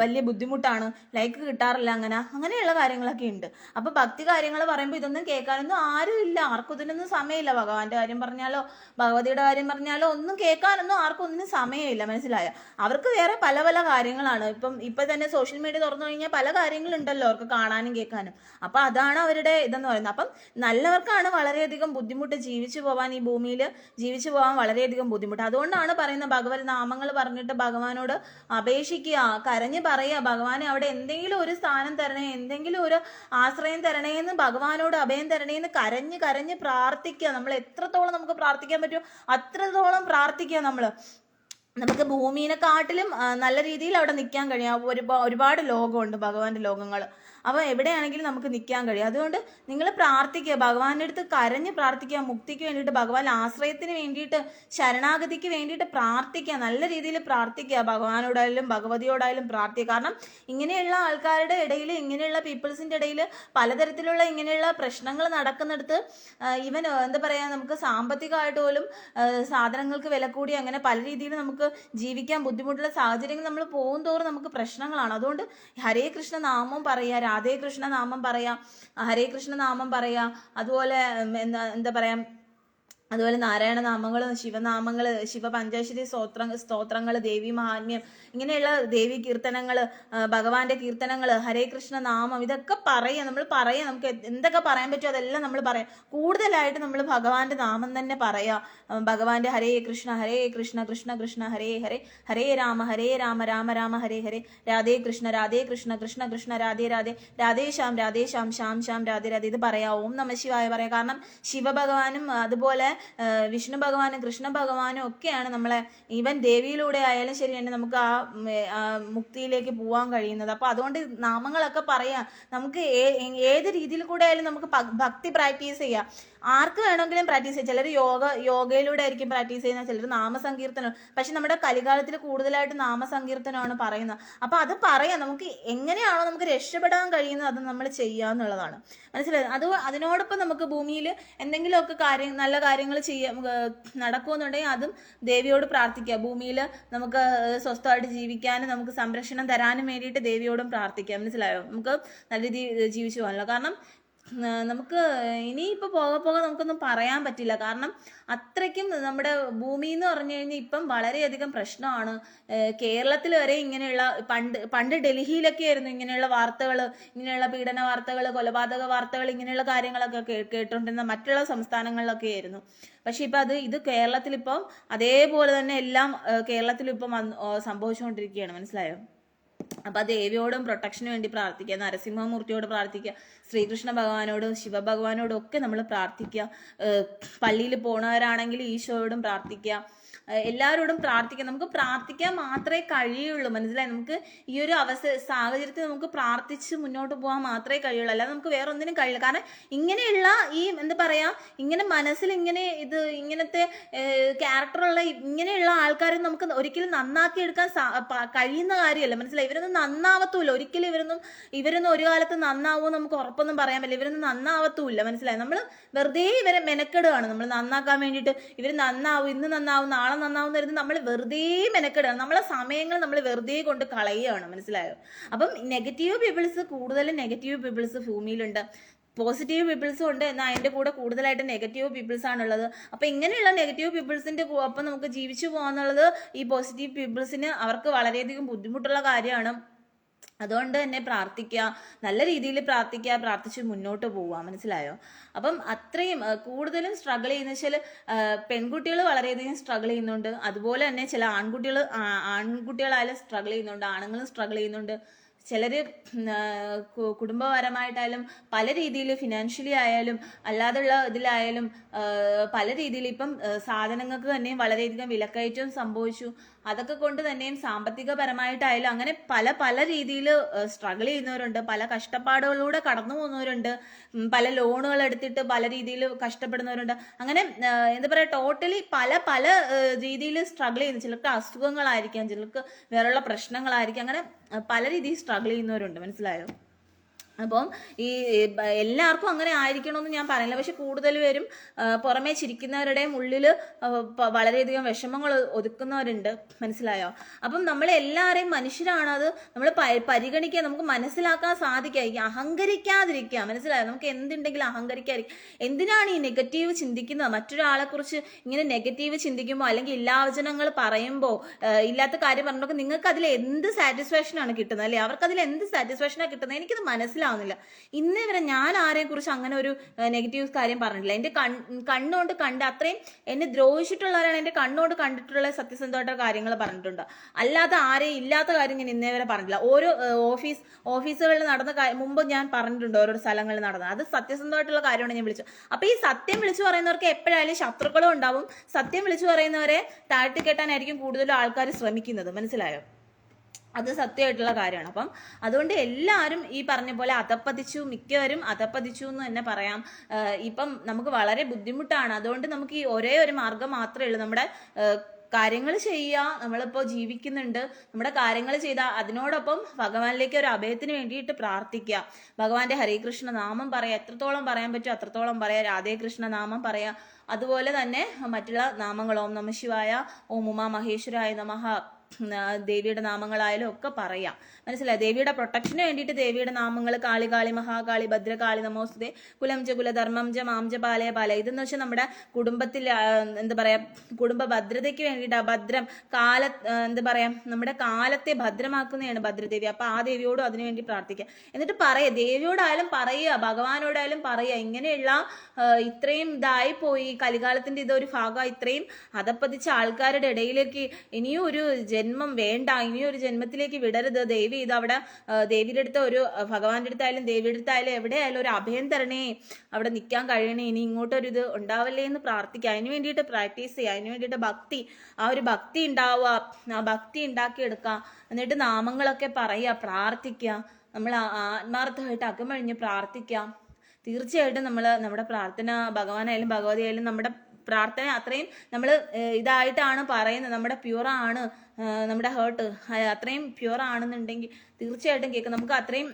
വലിയ ബുദ്ധിമുട്ടാണ്, ലൈക്ക് കിട്ടാറില്ല. അങ്ങനെയുള്ള കാര്യങ്ങളൊക്കെ ഉണ്ട്. അപ്പൊ ഭക്തി കാര്യങ്ങൾ പറയുമ്പോൾ ഇതൊന്നും കേൾക്കാനൊന്നും ആരും ഇല്ല, ആർക്കും ഇതിനൊന്നും സമയമില്ല. ഭഗവാന്റെ കാര്യം പറഞ്ഞാലോ ഭഗവതിയുടെ കാര്യം പറഞ്ഞാലോ ഒന്നും കേൾക്കാനൊന്നും ആർക്കും ഒന്നിനും സമയമില്ല, മനസ്സിലായോ? അവർക്ക് വേറെ പല പല കാര്യങ്ങളാണ്. ഇപ്പൊ തന്നെ സോഷ്യൽ മീഡിയ തുറന്നു കഴിഞ്ഞാൽ പല കാര്യങ്ങളുണ്ടല്ലോ അവർക്ക് കാണാനും കേൾക്കാനും. അപ്പൊ അതാണ് അവരുടെ ഇതെന്ന് പറയുന്നത്. അപ്പം നല്ലവർക്കാണ് വളരെയധികം ബുദ്ധിമുട്ട് ജീവിച്ചു പോവാൻ, ഈ ഭൂമിയിൽ ജീവിച്ചു പോകാൻ വളരെയധികം ബുദ്ധിമുട്ട്. അതുകൊണ്ടാണ് പറയുന്നത്, ഭഗവത് നാമങ്ങൾ പറഞ്ഞിട്ട് ഭഗവാനോട് അപേക്ഷിക്കുക, കരഞ്ഞ് പറയുക, ഭഗവാനെ അവിടെ എന്തെങ്കിലും ഒരു സ്ഥാനം തരണേ, എന്തെങ്കിലും ഒരു ആശ്രയം തരണേ എന്ന്, ഭഗവാനോട് അഭയം തരണേ എന്ന് കരഞ്ഞ് കരഞ്ഞ് പ്രാർത്ഥിക്കുക. നമ്മൾ എത്രത്തോളം നമുക്ക് പ്രാർത്ഥിക്കാൻ പറ്റുമോ അത്രത്തോളം പ്രാർത്ഥിക്കുക. നമുക്ക് ഭൂമിനെക്കാട്ടിലും നല്ല രീതിയിൽ അവിടെ നിൽക്കാൻ കഴിയാം. ഒരുപാട് ലോകമുണ്ട് ഭഗവാന്റെ ലോകങ്ങൾ. അപ്പോൾ എവിടെയാണെങ്കിലും നമുക്ക് നിൽക്കാൻ കഴിയും. അതുകൊണ്ട് നിങ്ങൾ പ്രാർത്ഥിക്കുക, ഭഗവാന്റെ അടുത്ത് കരഞ്ഞ് പ്രാർത്ഥിക്കുക, മുക്തിക്ക് വേണ്ടിയിട്ട്, ഭഗവാൻ ആശ്രയത്തിന് വേണ്ടിയിട്ട്, ശരണാഗതിക്ക് വേണ്ടിയിട്ട് പ്രാർത്ഥിക്കുക, നല്ല രീതിയിൽ പ്രാർത്ഥിക്കുക, ഭഗവാനോടായാലും ഭഗവതിയോടായാലും പ്രാർത്ഥിക്കുക. കാരണം ഇങ്ങനെയുള്ള ആൾക്കാരുടെ ഇടയിൽ, ഇങ്ങനെയുള്ള പീപ്പിൾസിൻ്റെ ഇടയിൽ പലതരത്തിലുള്ള ഇങ്ങനെയുള്ള പ്രശ്നങ്ങൾ നടക്കുന്നിടത്ത് ഈവൻ എന്താ പറയുക, നമുക്ക് സാമ്പത്തികമായിട്ട് പോലും സാധനങ്ങൾക്ക് വില കൂടി അങ്ങനെ പല രീതിയിൽ നമുക്ക് ജീവിക്കാൻ ബുദ്ധിമുട്ടുള്ള സാഹചര്യങ്ങൾ നമ്മൾ പോകും തോറും നമുക്ക് പ്രശ്നങ്ങളാണ്. അതുകൊണ്ട് ഹരേ കൃഷ്ണ നാമം പറയുക, രാധേ കൃഷ്ണ നാമം പറയാം, ഹരേ കൃഷ്ണ നാമം പറയാം, അതുപോലെ എന്താ പറയാ, അതുപോലെ നാരായണ നാമങ്ങൾ, ശിവനാമങ്ങൾ, ശിവപഞ്ചാശരി സ്തോത്രങ്ങൾ, ദേവി മഹാത്മ്യം, ഇങ്ങനെയുള്ള ദേവി കീർത്തനങ്ങൾ, ഭഗവാന്റെ കീർത്തനങ്ങൾ, ഹരേ കൃഷ്ണ നാമം, ഇതൊക്കെ പറയാം. നമ്മൾ പറയാം, നമുക്ക് എന്തൊക്കെ പറയാൻ പറ്റുമോ അതെല്ലാം നമ്മൾ പറയാം. കൂടുതലായിട്ട് നമ്മൾ ഭഗവാന്റെ നാമം തന്നെ പറയാം. ഭഗവാന്റെ ഹരേ കൃഷ്ണ കൃഷ്ണ കൃഷ്ണ ഹരേ ഹരേ, ഹരേ രാമ രാമ രാമ ഹരേ ഹരേ, രാധേ കൃഷ്ണ കൃഷ്ണ കൃഷ്ണ രാധേ രാധേ, രാധേ ശ്യാം ശ്യാം രാധേ രാധേ. ഇത് പറയാം. ഓം നമ ശിവായ പറയാം. കാരണം ശിവഭഗവാനും അതുപോലെ വിഷ്ണു ഭഗവാനും കൃഷ്ണ ഭഗവാനും ഒക്കെയാണ് നമ്മളെ ഈവൻ ദേവിയിലൂടെ ആയാലും ശരി തന്നെ നമുക്ക് ആ മുക്തിയിലേക്ക് പോകാൻ കഴിയുന്നത്. അപ്പോൾ അതുകൊണ്ട് നാമങ്ങളൊക്കെ പറയാം. നമുക്ക് ഏത് രീതിയിൽ കൂടെ ആയാലും നമുക്ക് ഭക്തി പ്രാക്ടീസ് ചെയ്യാം. ആർക്ക് വേണമെങ്കിലും പ്രാക്ടീസ് ചെയ്യാം. ചിലർ യോഗയിലൂടെ ആയിരിക്കും പ്രാക്ടീസ് ചെയ്യുന്നത്, ചിലർ നാമസങ്കീർത്തനം. പക്ഷെ നമ്മുടെ കലികാലത്തിൽ കൂടുതലായിട്ട് നാമസങ്കീർത്തനമാണ് പറയുന്നത്. അപ്പോൾ അത് പറയാം. നമുക്ക് എങ്ങനെയാണോ നമുക്ക് രക്ഷപ്പെടാൻ കഴിയുന്നത് അത് നമ്മൾ ചെയ്യുക എന്നുള്ളതാണ്. മനസ്സിലായത്? അതിനോടൊപ്പം നമുക്ക് ഭൂമിയിൽ എന്തെങ്കിലുമൊക്കെ നല്ല കാര്യങ്ങൾ നടക്കുമെന്നുണ്ടെങ്കിൽ അതും ദേവിയോട് പ്രാർത്ഥിക്കുക. ഭൂമിയിൽ നമുക്ക് സ്വസ്ഥമായിട്ട് ജീവിക്കാനും നമുക്ക് സംരക്ഷണം തരാനും വേണ്ടിയിട്ട് ദേവിയോടും പ്രാർത്ഥിക്കുക. മനസ്സിലായോ? നമുക്ക് നല്ല രീതിയിൽ ജീവിച്ചു പോകാനല്ലോ. കാരണം നമുക്ക് ഇനിയിപ്പോൾ പോകെ നമുക്കൊന്നും പറയാൻ പറ്റില്ല. കാരണം അത്രയ്ക്കും നമ്മുടെ ഭൂമി എന്ന് പറഞ്ഞു കഴിഞ്ഞാൽ ഇപ്പം വളരെയധികം പ്രശ്നമാണ്. കേരളത്തിൽ വരെ ഇങ്ങനെയുള്ള പണ്ട് ഡൽഹിയിലൊക്കെ ആയിരുന്നു ഇങ്ങനെയുള്ള വാർത്തകൾ, ഇങ്ങനെയുള്ള പീഡന വാർത്തകൾ, കൊലപാതക വാർത്തകൾ, ഇങ്ങനെയുള്ള കാര്യങ്ങളൊക്കെ കേട്ടുകൊണ്ടിരുന്ന മറ്റുള്ള സംസ്ഥാനങ്ങളിലൊക്കെ ആയിരുന്നു. പക്ഷെ ഇപ്പം ഇത് കേരളത്തിലിപ്പം അതേപോലെ തന്നെ എല്ലാം കേരളത്തിലിപ്പം സംഭവിച്ചുകൊണ്ടിരിക്കുകയാണ്. മനസ്സിലായോ? അപ്പം ദേവിയോടും പ്രൊട്ടക്ഷന് വേണ്ടി പ്രാർത്ഥിക്കുക, നരസിംഹമൂർത്തിയോട് പ്രാർത്ഥിക്കുക, ശ്രീകൃഷ്ണ ഭഗവാനോടും ശിവഭഗവാനോടും ഒക്കെ നമ്മൾ പ്രാർത്ഥിക്കുക. പള്ളിയിൽ പോണവരാണെങ്കിൽ ഈശോയോടും പ്രാർത്ഥിക്കുക. എല്ലാവരോടും പ്രാർത്ഥിക്കാം. നമുക്ക് പ്രാർത്ഥിക്കാൻ മാത്രമേ കഴിയുള്ളൂ. മനസ്സിലായി? നമുക്ക് ഈ ഒരു സാഹചര്യത്തിൽ നമുക്ക് പ്രാർത്ഥിച്ച് മുന്നോട്ട് പോകാൻ മാത്രമേ കഴിയുള്ളൂ. അല്ലാതെ നമുക്ക് വേറെ ഒന്നിനും കഴിയില്ല. കാരണം ഇങ്ങനെയുള്ള ഈ എന്താ പറയാ, ഇങ്ങനെ മനസ്സിൽ ഇങ്ങനത്തെ ക്യാരക്ടറുള്ള ഇങ്ങനെയുള്ള ആൾക്കാരെ നമുക്ക് ഒരിക്കലും നന്നാക്കി എടുക്കാൻ കഴിയുന്ന കാര്യമല്ല. മനസ്സിലായി? ഇവരൊന്നും നന്നാവത്തുമില്ല. ഒരിക്കലും ഇവരൊന്നും ഒരു കാലത്ത് നന്നാവുമോ നമുക്ക് ഉറപ്പൊന്നും പറയാൻ പറ്റില്ല. ഇവരൊന്നും നന്നാവത്തുമില്ല. മനസ്സിലായി? നമ്മൾ വെറുതെ ഇവരെ മെനക്കെടുകയാണ്. നമ്മൾ നന്നാക്കാൻ വേണ്ടിയിട്ട് ഇവർ നന്നാവും, ഇന്ന് നന്നാവും, നാളെ നന്നാവുന്ന വരുന്നത് നമ്മൾ വെറുതെ മെനക്കെടുകയാണ്. നമ്മളെ സമയങ്ങൾ നമ്മൾ വെറുതെ കൊണ്ട് കളയുകയാണ്. മനസ്സിലായോ? അപ്പം നെഗറ്റീവ് പീപ്പിൾസ്, കൂടുതലും നെഗറ്റീവ് പീപ്പിൾസ് ഭൂമിയിലുണ്ട്. പോസിറ്റീവ് പീപ്പിൾസും ഉണ്ട്. എന്നാൽ അതിൻ്റെ കൂടെ കൂടുതലായിട്ട് നെഗറ്റീവ് പീപ്പിൾസ് ആണുള്ളത്. അപ്പം ഇങ്ങനെയുള്ള നെഗറ്റീവ് പീപ്പിൾസിൻ്റെ ഒപ്പം നമുക്ക് ജീവിച്ചു പോകാന്നുള്ളത് ഈ പോസിറ്റീവ് പീപ്പിൾസിന് അവർക്ക് വളരെയധികം ബുദ്ധിമുട്ടുള്ള കാര്യമാണ്. അതുകൊണ്ട് തന്നെ പ്രാർത്ഥിക്കുക, നല്ല രീതിയിൽ പ്രാർത്ഥിച്ച് മുന്നോട്ട് പോവുക. മനസ്സിലായോ? അപ്പം അത്രയും കൂടുതലും സ്ട്രഗിൾ ചെയ്യുന്ന വെച്ചാൽ പെൺകുട്ടികൾ വളരെയധികം സ്ട്രഗിൾ ചെയ്യുന്നുണ്ട്. അതുപോലെ തന്നെ ചില ആൺകുട്ടികളായാലും സ്ട്രഗിൾ ചെയ്യുന്നുണ്ട്, ആണുങ്ങളും സ്ട്രഗിൾ ചെയ്യുന്നുണ്ട്. ചിലർ കുടുംബപരമായിട്ടായാലും പല രീതിയിൽ ഫിനാൻഷ്യലി ആയാലും അല്ലാതുള്ള ഇതിലായാലും പല രീതിയിൽ ഇപ്പം സാധനങ്ങൾക്ക് തന്നെയും വളരെയധികം വിലക്കയറ്റവും സംഭവിച്ചു. അതൊക്കെ കൊണ്ട് തന്നെയും സാമ്പത്തികപരമായിട്ടായാലും അങ്ങനെ പല രീതിയിൽ സ്ട്രഗിൾ ചെയ്യുന്നവരുണ്ട്, പല കഷ്ടപ്പാടുകളിലൂടെ കടന്നു പോകുന്നവരുണ്ട്, പല ലോണുകൾ എടുത്തിട്ട് പല രീതിയിൽ കഷ്ടപ്പെടുന്നവരുണ്ട്. അങ്ങനെ എന്താ പറയുക, ടോട്ടലി പല രീതിയിൽ സ്ട്രഗിൾ ചെയ്യുന്നു. ചിലർക്ക് അസുഖങ്ങളായിരിക്കാം, ചിലർക്ക് വേറെയുള്ള പ്രശ്നങ്ങളായിരിക്കാം. അങ്ങനെ പല രീതിയിൽ സ്ട്രഗിൾ ചെയ്യുന്നവരുണ്ട്. മനസ്സിലായോ? അപ്പം ഈ എല്ലാവർക്കും അങ്ങനെ ആയിരിക്കണമെന്ന് ഞാൻ പറയില്ല. പക്ഷെ കൂടുതൽ പേരും പുറമേ ചിരിക്കുന്നവരുടെയും ഉള്ളിൽ വളരെയധികം വിഷമങ്ങൾ ഒതുക്കുന്നവരുണ്ട്. മനസ്സിലായോ? അപ്പം നമ്മളെല്ലാവരെയും മനുഷ്യരാണ്. അത് നമ്മൾ പരിഗണിക്കുക, നമുക്ക് മനസ്സിലാക്കാൻ സാധിക്കുക, അഹങ്കരിക്കാതിരിക്കുക. മനസ്സിലായോ? നമുക്ക് എന്തുണ്ടെങ്കിലും അഹങ്കരിക്കാതിരിക്കുക. എന്തിനാണ് ഈ നെഗറ്റീവ് ചിന്തിക്കുന്നത്? മറ്റൊരാളെക്കുറിച്ച് ഇങ്ങനെ നെഗറ്റീവ് ചിന്തിക്കുമ്പോൾ അല്ലെങ്കിൽ ഇല്ലാവചനങ്ങൾ പറയുമ്പോൾ, ഇല്ലാത്ത കാര്യം പറഞ്ഞപ്പോൾ നിങ്ങൾക്ക് അതിൽ എന്ത് സാറ്റിസ്ഫാക്ഷനാണ് കിട്ടുന്നത്? അല്ലേ? അവർക്ക് അതിൽ എന്ത് സാറ്റിസ്ഫാക്ഷനാണ് കിട്ടുന്നത്? എനിക്കത് മനസ്സിലാവുന്നില്ല. ഇന്ന് വരെ ഞാൻ ആരെയും കുറിച്ച് അങ്ങനെ ഒരു നെഗറ്റീവ് കാര്യം പറഞ്ഞിട്ടില്ല. എൻ്റെ കണ്ണുകൊണ്ട് കണ്ട് അത്രയും എന്നെ ദ്രോഹിച്ചിട്ടുള്ളവരാണ് എൻ്റെ കണ്ണുകൊണ്ട് കണ്ടിട്ടുള്ള സത്യസന്ധമായിട്ടുള്ള കാര്യങ്ങൾ പറഞ്ഞിട്ടുണ്ട്. അല്ലാതെ ആരെയും ഇല്ലാത്ത കാര്യം ഞാൻ ഇന്നേ വരെ പറഞ്ഞിട്ടില്ല. ഓരോ ഓഫീസുകളിൽ നടന്ന മുമ്പ് ഞാൻ പറഞ്ഞിട്ടുണ്ട്, ഓരോ സ്ഥലങ്ങളിൽ നടന്നത്. അത് സത്യസന്ധമായിട്ടുള്ള കാര്യമാണ് ഞാൻ വിളിച്ചത്. അപ്പൊ ഈ സത്യം വിളിച്ചു പറയുന്നവർക്ക് എപ്പോഴായാലും ശത്രുക്കളും ഉണ്ടാവും. സത്യം വിളിച്ചു പറയുന്നവരെ താഴ്ത്തിക്കെട്ടാനായിരിക്കും കൂടുതലും ആൾക്കാർ ശ്രമിക്കുന്നത്. മനസ്സിലായോ? അത് സത്യമായിട്ടുള്ള കാര്യമാണ്. അപ്പം അതുകൊണ്ട് എല്ലാവരും ഈ പറഞ്ഞ പോലെ അധപ്പതിച്ചു, മിക്കവരും അധപ്പതിച്ചു എന്ന് തന്നെ പറയാം. ഇപ്പം നമുക്ക് വളരെ ബുദ്ധിമുട്ടാണ്. അതുകൊണ്ട് നമുക്ക് ഈ ഒരേ ഒരു മാർഗം മാത്രമേ ഉള്ളൂ, നമ്മുടെ കാര്യങ്ങൾ ചെയ്യുക. നമ്മളിപ്പോൾ ജീവിക്കുന്നുണ്ട്, നമ്മുടെ കാര്യങ്ങൾ ചെയ്താൽ അതിനോടൊപ്പം ഭഗവാനിലേക്ക് ഒരു അഭയത്തിന് വേണ്ടിയിട്ട് പ്രാർത്ഥിക്കുക. ഭഗവാന്റെ ഹരേകൃഷ്ണ നാമം പറയാം, എത്രത്തോളം പറയാൻ പറ്റുമോ അത്രത്തോളം പറയാം. രാധേകൃഷ്ണ നാമം പറയാം. അതുപോലെ തന്നെ മറ്റുള്ള നാമങ്ങൾ, ഓം നമ ശിവായ, ഓം ഉമാ മഹേശ്വരായ നമഃ, ദേവിയുടെ നാമങ്ങളായാലും ഒക്കെ പറയാം. മനസ്സിലായി? ദേവിയുടെ പ്രൊട്ടക്ഷന് വേണ്ടിയിട്ട് ദേവിയുടെ നാമങ്ങൾ കാളി കാളി മഹാകാളി ഭദ്രകാളി നമോസ്തുതേ കുലം ച കുലധർമ്മം ച മാം ച പാലയ പാല. ഇതെന്ന് വെച്ചാൽ നമ്മുടെ കുടുംബത്തിൽ എന്താ പറയാ, കുടുംബ ഭദ്രതയ്ക്ക് വേണ്ടിയിട്ട് ഭദ്രം എന്താ പറയാ, നമ്മുടെ കാലത്തെ ഭദ്രമാക്കുന്നതാണ് ഭദ്രദേവി. അപ്പൊ ആ ദേവിയോടും അതിനുവേണ്ടി പ്രാർത്ഥിക്കുക. എന്നിട്ട് പറയുക, ദേവിയോടായാലും പറയുക, ഭഗവാനോടായാലും പറയുക, ഇങ്ങനെയുള്ള ഇത്രയും ഇതായി പോയി കലികാലത്തിന്റെ ഇതൊരു ഭാഗം, ഇത്രയും അധപ്പതിച്ച ആൾക്കാരുടെ ഇടയിലേക്ക് ഇനിയും ഒരു ജന്മം വേണ്ട, ഇനിയും ഒരു ജന്മത്തിലേക്ക് വിടരുത്. ദേവി ഇത് അവിടെ ദേവിയുടെ അടുത്ത് ഒരു ഭഗവാന്റെ അടുത്തായാലും ദേവിയുടെ അടുത്തായാലും എവിടെയായാലും ഒരു അഭയം തരണേ, അവിടെ നിൽക്കാൻ കഴിയണേ, ഇനി ഇങ്ങോട്ടൊരു ഇത് ഉണ്ടാവല്ലേ എന്ന് പ്രാർത്ഥിക്കുക. അതിന് വേണ്ടിയിട്ട് പ്രാക്ടീസ് ചെയ്യുക, അതിന് വേണ്ടിയിട്ട് ഭക്തി, ആ ഒരു ഭക്തി ഉണ്ടാവുക, ആ ഭക്തി ഉണ്ടാക്കിയെടുക്കുക. എന്നിട്ട് നാമങ്ങളൊക്കെ പറയുക, പ്രാർത്ഥിക്കുക. നമ്മൾ ആത്മാർത്ഥമായിട്ട് അകമഴിഞ്ഞ് പ്രാർത്ഥിക്കാം. തീർച്ചയായിട്ടും നമ്മുടെ പ്രാർത്ഥന, ഭഗവാനായാലും ഭഗവതിയായാലും നമ്മുടെ പ്രാർത്ഥന അത്രയും നമ്മൾ ഇതായിട്ടാണ് പറയുന്നത്, നമ്മുടെ പ്യൂറാണ്, നമ്മുടെ ഹേർട്ട് അത്രയും പ്യൂർ ആണെന്നുണ്ടെങ്കിൽ തീർച്ചയായിട്ടും കേൾക്കും. നമുക്ക് അത്രയും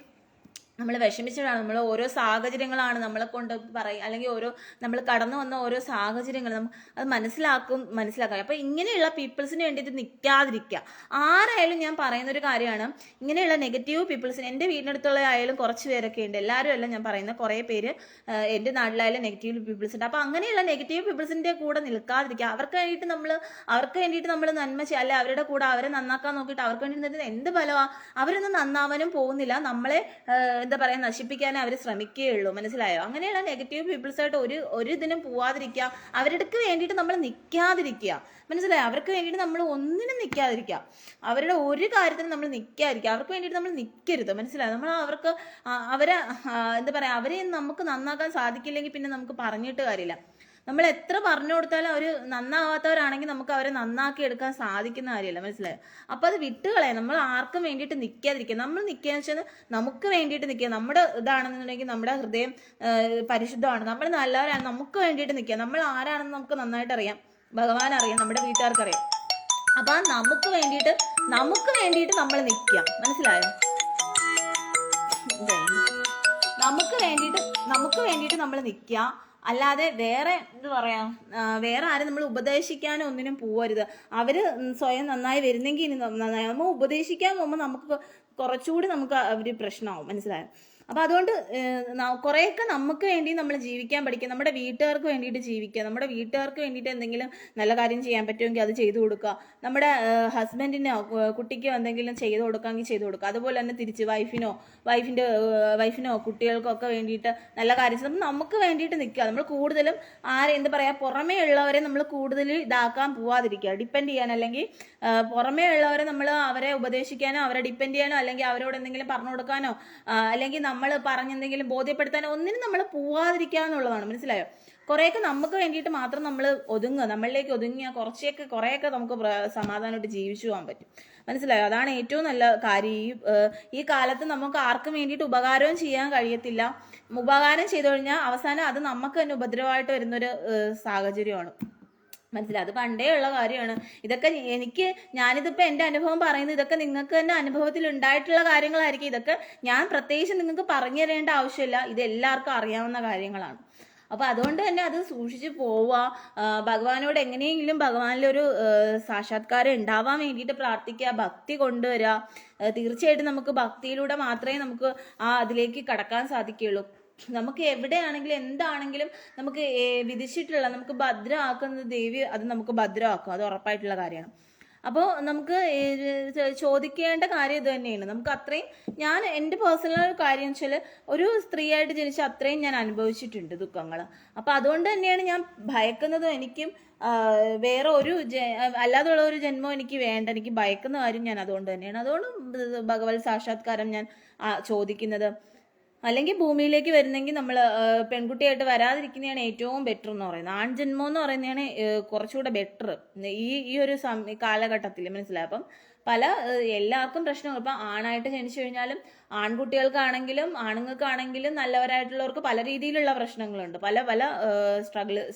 നമ്മൾ വിഷമിച്ചിട്ടാണ്, നമ്മൾ ഓരോ സാഹചര്യങ്ങളാണ് നമ്മളെ കൊണ്ട് പറയും, അല്ലെങ്കിൽ നമ്മൾ കടന്നു വന്ന ഓരോ സാഹചര്യങ്ങൾ അത് മനസ്സിലാക്കാം. അപ്പൊ ഇങ്ങനെയുള്ള പീപ്പിൾസിന് വേണ്ടിയിട്ട് നിൽക്കാതിരിക്കുക. ആരായാലും ഞാൻ പറയുന്ന ഒരു കാര്യമാണ്, ഇങ്ങനെയുള്ള നെഗറ്റീവ് പീപ്പിൾസിന്, എൻ്റെ വീടിനടുത്തുള്ള ആയാലും കുറച്ച് പേരൊക്കെ ഉണ്ട്, എല്ലാവരും അല്ല ഞാൻ പറയുന്ന, കുറേ പേര് എൻ്റെ നാട്ടിലായാലും നെഗറ്റീവ് പീപ്പിൾസ് ഉണ്ട്. അപ്പൊ അങ്ങനെയുള്ള നെഗറ്റീവ് പീപ്പിൾസിന്റെ കൂടെ നിൽക്കാതിരിക്കുക. അവർക്ക് വേണ്ടിയിട്ട് നമ്മൾ നന്മ ചെയ്യുക, അല്ലെ അവരുടെ കൂടെ അവരെ നന്നാക്കാൻ നോക്കിയിട്ട് അവർക്ക് വേണ്ടി എന്ത് ഫലമാണ്? അവരൊന്നും നന്നാവാനും പോകുന്നില്ല, നമ്മളെ എന്താ പറയാ നശിപ്പിക്കാനേ അവർ ശ്രമിക്കുകയുള്ളൂ. മനസ്സിലായോ? അങ്ങനെയുള്ള നെഗറ്റീവ് പീപ്പിൾസായിട്ട് ഒരു ഇതിനും പോവാതിരിക്കുക. അവർക്ക് വേണ്ടിയിട്ട് നമ്മൾ നിൽക്കാതിരിക്കുക. മനസ്സിലായോ? അവർക്ക് വേണ്ടിയിട്ട് നമ്മൾ ഒന്നിനും നിൽക്കാതിരിക്കുക. അവരുടെ ഒരു കാര്യത്തിനും നമ്മൾ നിൽക്കാതിരിക്കുക. അവർക്ക് വേണ്ടിയിട്ട് നമ്മൾ നിൽക്കരുത്. മനസ്സിലായോ? നമ്മൾ അവരെ എന്താ പറയാ, അവരെ നമുക്ക് നന്നാക്കാൻ സാധിക്കില്ലെങ്കിൽ പിന്നെ നമുക്ക് പറഞ്ഞിട്ട് കാര്യമില്ല. നമ്മൾ എത്ര പറഞ്ഞു കൊടുത്താലും അവർ നന്നാവാത്തവരാണെങ്കിൽ നമുക്ക് അവരെ നന്നാക്കി എടുക്കാൻ സാധിക്കുന്ന കാര്യമല്ല. മനസ്സിലായോ? അപ്പൊ അത് വിട്ടുകളയാം. നമ്മൾ ആർക്കും വേണ്ടിയിട്ട് നിൽക്കാതിരിക്കുക. നമ്മൾ നിൽക്കുക വെച്ചാൽ നമുക്ക് വേണ്ടിയിട്ട് നിൽക്കുക. നമ്മുടെ ഇതാണെന്നുണ്ടെങ്കിൽ നമ്മുടെ ഹൃദയം പരിശുദ്ധമാണ്, നമ്മൾ നല്ലവരാണ്, നമുക്ക് വേണ്ടിയിട്ട് നിൽക്കുക. നമ്മൾ ആരാണെന്ന് നമുക്ക് നന്നായിട്ട് അറിയാം, ഭഗവാൻ അറിയാം, നമ്മുടെ വീട്ടുകാർക്ക് അറിയാം. അപ്പൊ നമുക്ക് വേണ്ടിയിട്ട് നമ്മൾ നിൽക്കുക. മനസ്സിലായോ? നമുക്ക് വേണ്ടിയിട്ട് നമ്മൾ നിൽക്കുക. അല്ലാതെ വേറെ വേറെ ആരും നമ്മൾ ഉപദേശിക്കാനോ ഒന്നിനും പോവരുത്. അവര് സ്വയം നന്നായി വരുന്നെങ്കിൽ ഇനി നന്നായി, നമ്മൾ ഉപദേശിക്കാൻ പോകുമ്പോൾ നമുക്ക് കുറച്ചുകൂടി അവര് പ്രശ്നമാവും. മനസ്സിലായോ? അപ്പൊ അതുകൊണ്ട് കുറേയൊക്കെ നമുക്ക് വേണ്ടി നമ്മൾ ജീവിക്കാൻ പഠിക്കുക. നമ്മുടെ വീട്ടുകാർക്ക് വേണ്ടിയിട്ട് ജീവിക്കുക. നമ്മുടെ വീട്ടുകാർക്ക് വേണ്ടിയിട്ട് എന്തെങ്കിലും നല്ല കാര്യം ചെയ്യാൻ പറ്റുമെങ്കിൽ അത് ചെയ്തു കൊടുക്കുക. നമ്മുടെ ഹസ്ബൻഡിനോ കുട്ടിക്കോ എന്തെങ്കിലും ചെയ്തു കൊടുക്കാമെങ്കിൽ ചെയ്തു കൊടുക്കുക. അതുപോലെ തന്നെ തിരിച്ച് വൈഫിനോ കുട്ടികൾക്കോ ഒക്കെ വേണ്ടിയിട്ട് നല്ല കാര്യം നമുക്ക് വേണ്ടിയിട്ട് നിൽക്കുക. നമ്മൾ കൂടുതലും എന്താ പറയാ, പുറമേ ഉള്ളവരെ നമ്മൾ കൂടുതൽ ഇതാക്കാൻ പോവാതിരിക്കുക, ഡിപ്പെൻഡ് ചെയ്യാൻ. അല്ലെങ്കിൽ പുറമേ ഉള്ളവരെ നമ്മൾ അവരെ ഉപദേശിക്കാനോ അവരെ ഡിപ്പെൻഡ് ചെയ്യാനോ അല്ലെങ്കിൽ അവരോട് എന്തെങ്കിലും പറഞ്ഞു കൊടുക്കാനോ അല്ലെങ്കിൽ നമ്മൾ പറഞ്ഞെന്തെങ്കിലും ബോധ്യപ്പെടുത്താനോ ഒന്നിനും നമ്മൾ പോവാതിരിക്കുക എന്നുള്ളതാണ്. മനസ്സിലായോ? കുറേയൊക്കെ നമുക്ക് വേണ്ടിയിട്ട് മാത്രം നമ്മൾ നമ്മളിലേക്ക് ഒതുങ്ങിയ കുറേയൊക്കെ നമുക്ക് സമാധാനമായിട്ട് ജീവിച്ചു പോകാൻ പറ്റും. മനസ്സിലായോ? അതാണ് ഏറ്റവും നല്ല കാര്യം. ഈ കാലത്ത് നമുക്ക് ആർക്കും വേണ്ടിയിട്ട് ഉപകാരവും ചെയ്യാൻ കഴിയത്തില്ല. ഉപകാരം ചെയ്തു കഴിഞ്ഞാൽ അവസാനം അത് നമുക്ക് തന്നെ ഉപദ്രവമായിട്ട് വരുന്നൊരു സാഹചര്യമാണ്. മനസ്സിലായി? അത് പണ്ടേ ഉള്ള കാര്യമാണ്. ഇതൊക്കെ ഞാനിതിപ്പോ എൻ്റെ അനുഭവം പറയുന്നത്, ഇതൊക്കെ നിങ്ങൾക്ക് തന്നെ അനുഭവത്തിൽ ഉണ്ടായിട്ടുള്ള കാര്യങ്ങളായിരിക്കും. ഇതൊക്കെ ഞാൻ പ്രത്യേകിച്ച് നിങ്ങൾക്ക് പറഞ്ഞു തരേണ്ട ആവശ്യമില്ല, ഇത് എല്ലാവർക്കും അറിയാവുന്ന കാര്യങ്ങളാണ്. അപ്പൊ അതുകൊണ്ട് തന്നെ അത് സൂക്ഷിച്ചു പോവുക. ഭഗവാനോട് എങ്ങനെയെങ്കിലും ഭഗവാനിലൊരു സാക്ഷാത്കാരം ഉണ്ടാവാൻ വേണ്ടിയിട്ട് പ്രാർത്ഥിക്കുക, ഭക്തി കൊണ്ടുവരിക. തീർച്ചയായിട്ടും നമുക്ക് ഭക്തിയിലൂടെ മാത്രമേ നമുക്ക് അതിലേക്ക് കടക്കാൻ സാധിക്കുകയുള്ളൂ. നമുക്ക് എവിടെയാണെങ്കിലും എന്താണെങ്കിലും നമുക്ക് വിധിച്ചിട്ടുള്ള നമുക്ക് ഭദ്രമാക്കുന്നത് ദേവി അത് നമുക്ക് ഭദ്രമാക്കും. അത് ഉറപ്പായിട്ടുള്ള കാര്യമാണ്. അപ്പോൾ നമുക്ക് ചോദിക്കേണ്ട കാര്യം ഇത് തന്നെയാണ്. നമുക്ക് അത്രയും എൻ്റെ പേഴ്സണൽ കാര്യം വെച്ചാൽ ഒരു സ്ത്രീയായിട്ട് ജനിച്ച അത്രയും ഞാൻ അനുഭവിച്ചിട്ടുണ്ട് ദുഃഖങ്ങൾ. അപ്പം അതുകൊണ്ട് തന്നെയാണ് ഞാൻ ഭയക്കുന്നതും. എനിക്കും വേറെ അല്ലാതുള്ള ഒരു ജന്മം എനിക്ക് വേണ്ട, എനിക്ക് ഭയക്കുന്ന കാര്യം ഞാൻ അതുകൊണ്ട് തന്നെയാണ്. അതുകൊണ്ട് ഭഗവത് സാക്ഷാത്കാരം ഞാൻ ചോദിക്കുന്നത്. അല്ലെങ്കിൽ ഭൂമിയിലേക്ക് വരുന്നെങ്കിൽ നമ്മൾ പെൺകുട്ടിയായിട്ട് വരാതിരിക്കുന്നതാണ് ഏറ്റവും ബെറ്റർ എന്ന് പറയുന്നത്. ആൺജന്മം എന്ന് പറയുന്നതാണ് കുറച്ചുകൂടെ ബെറ്റർ ഈ ഒരു കാലഘട്ടത്തിൽ. മനസ്സിലായി? അപ്പം എല്ലാവർക്കും പ്രശ്നങ്ങൾ. ഇപ്പം ആണായിട്ട് ജനിച്ചു കഴിഞ്ഞാലും ആൺകുട്ടികൾക്കാണെങ്കിലും ആണുങ്ങൾക്കാണെങ്കിലും നല്ലവരായിട്ടുള്ളവർക്ക് പല രീതിയിലുള്ള പ്രശ്നങ്ങളുണ്ട്, പല പല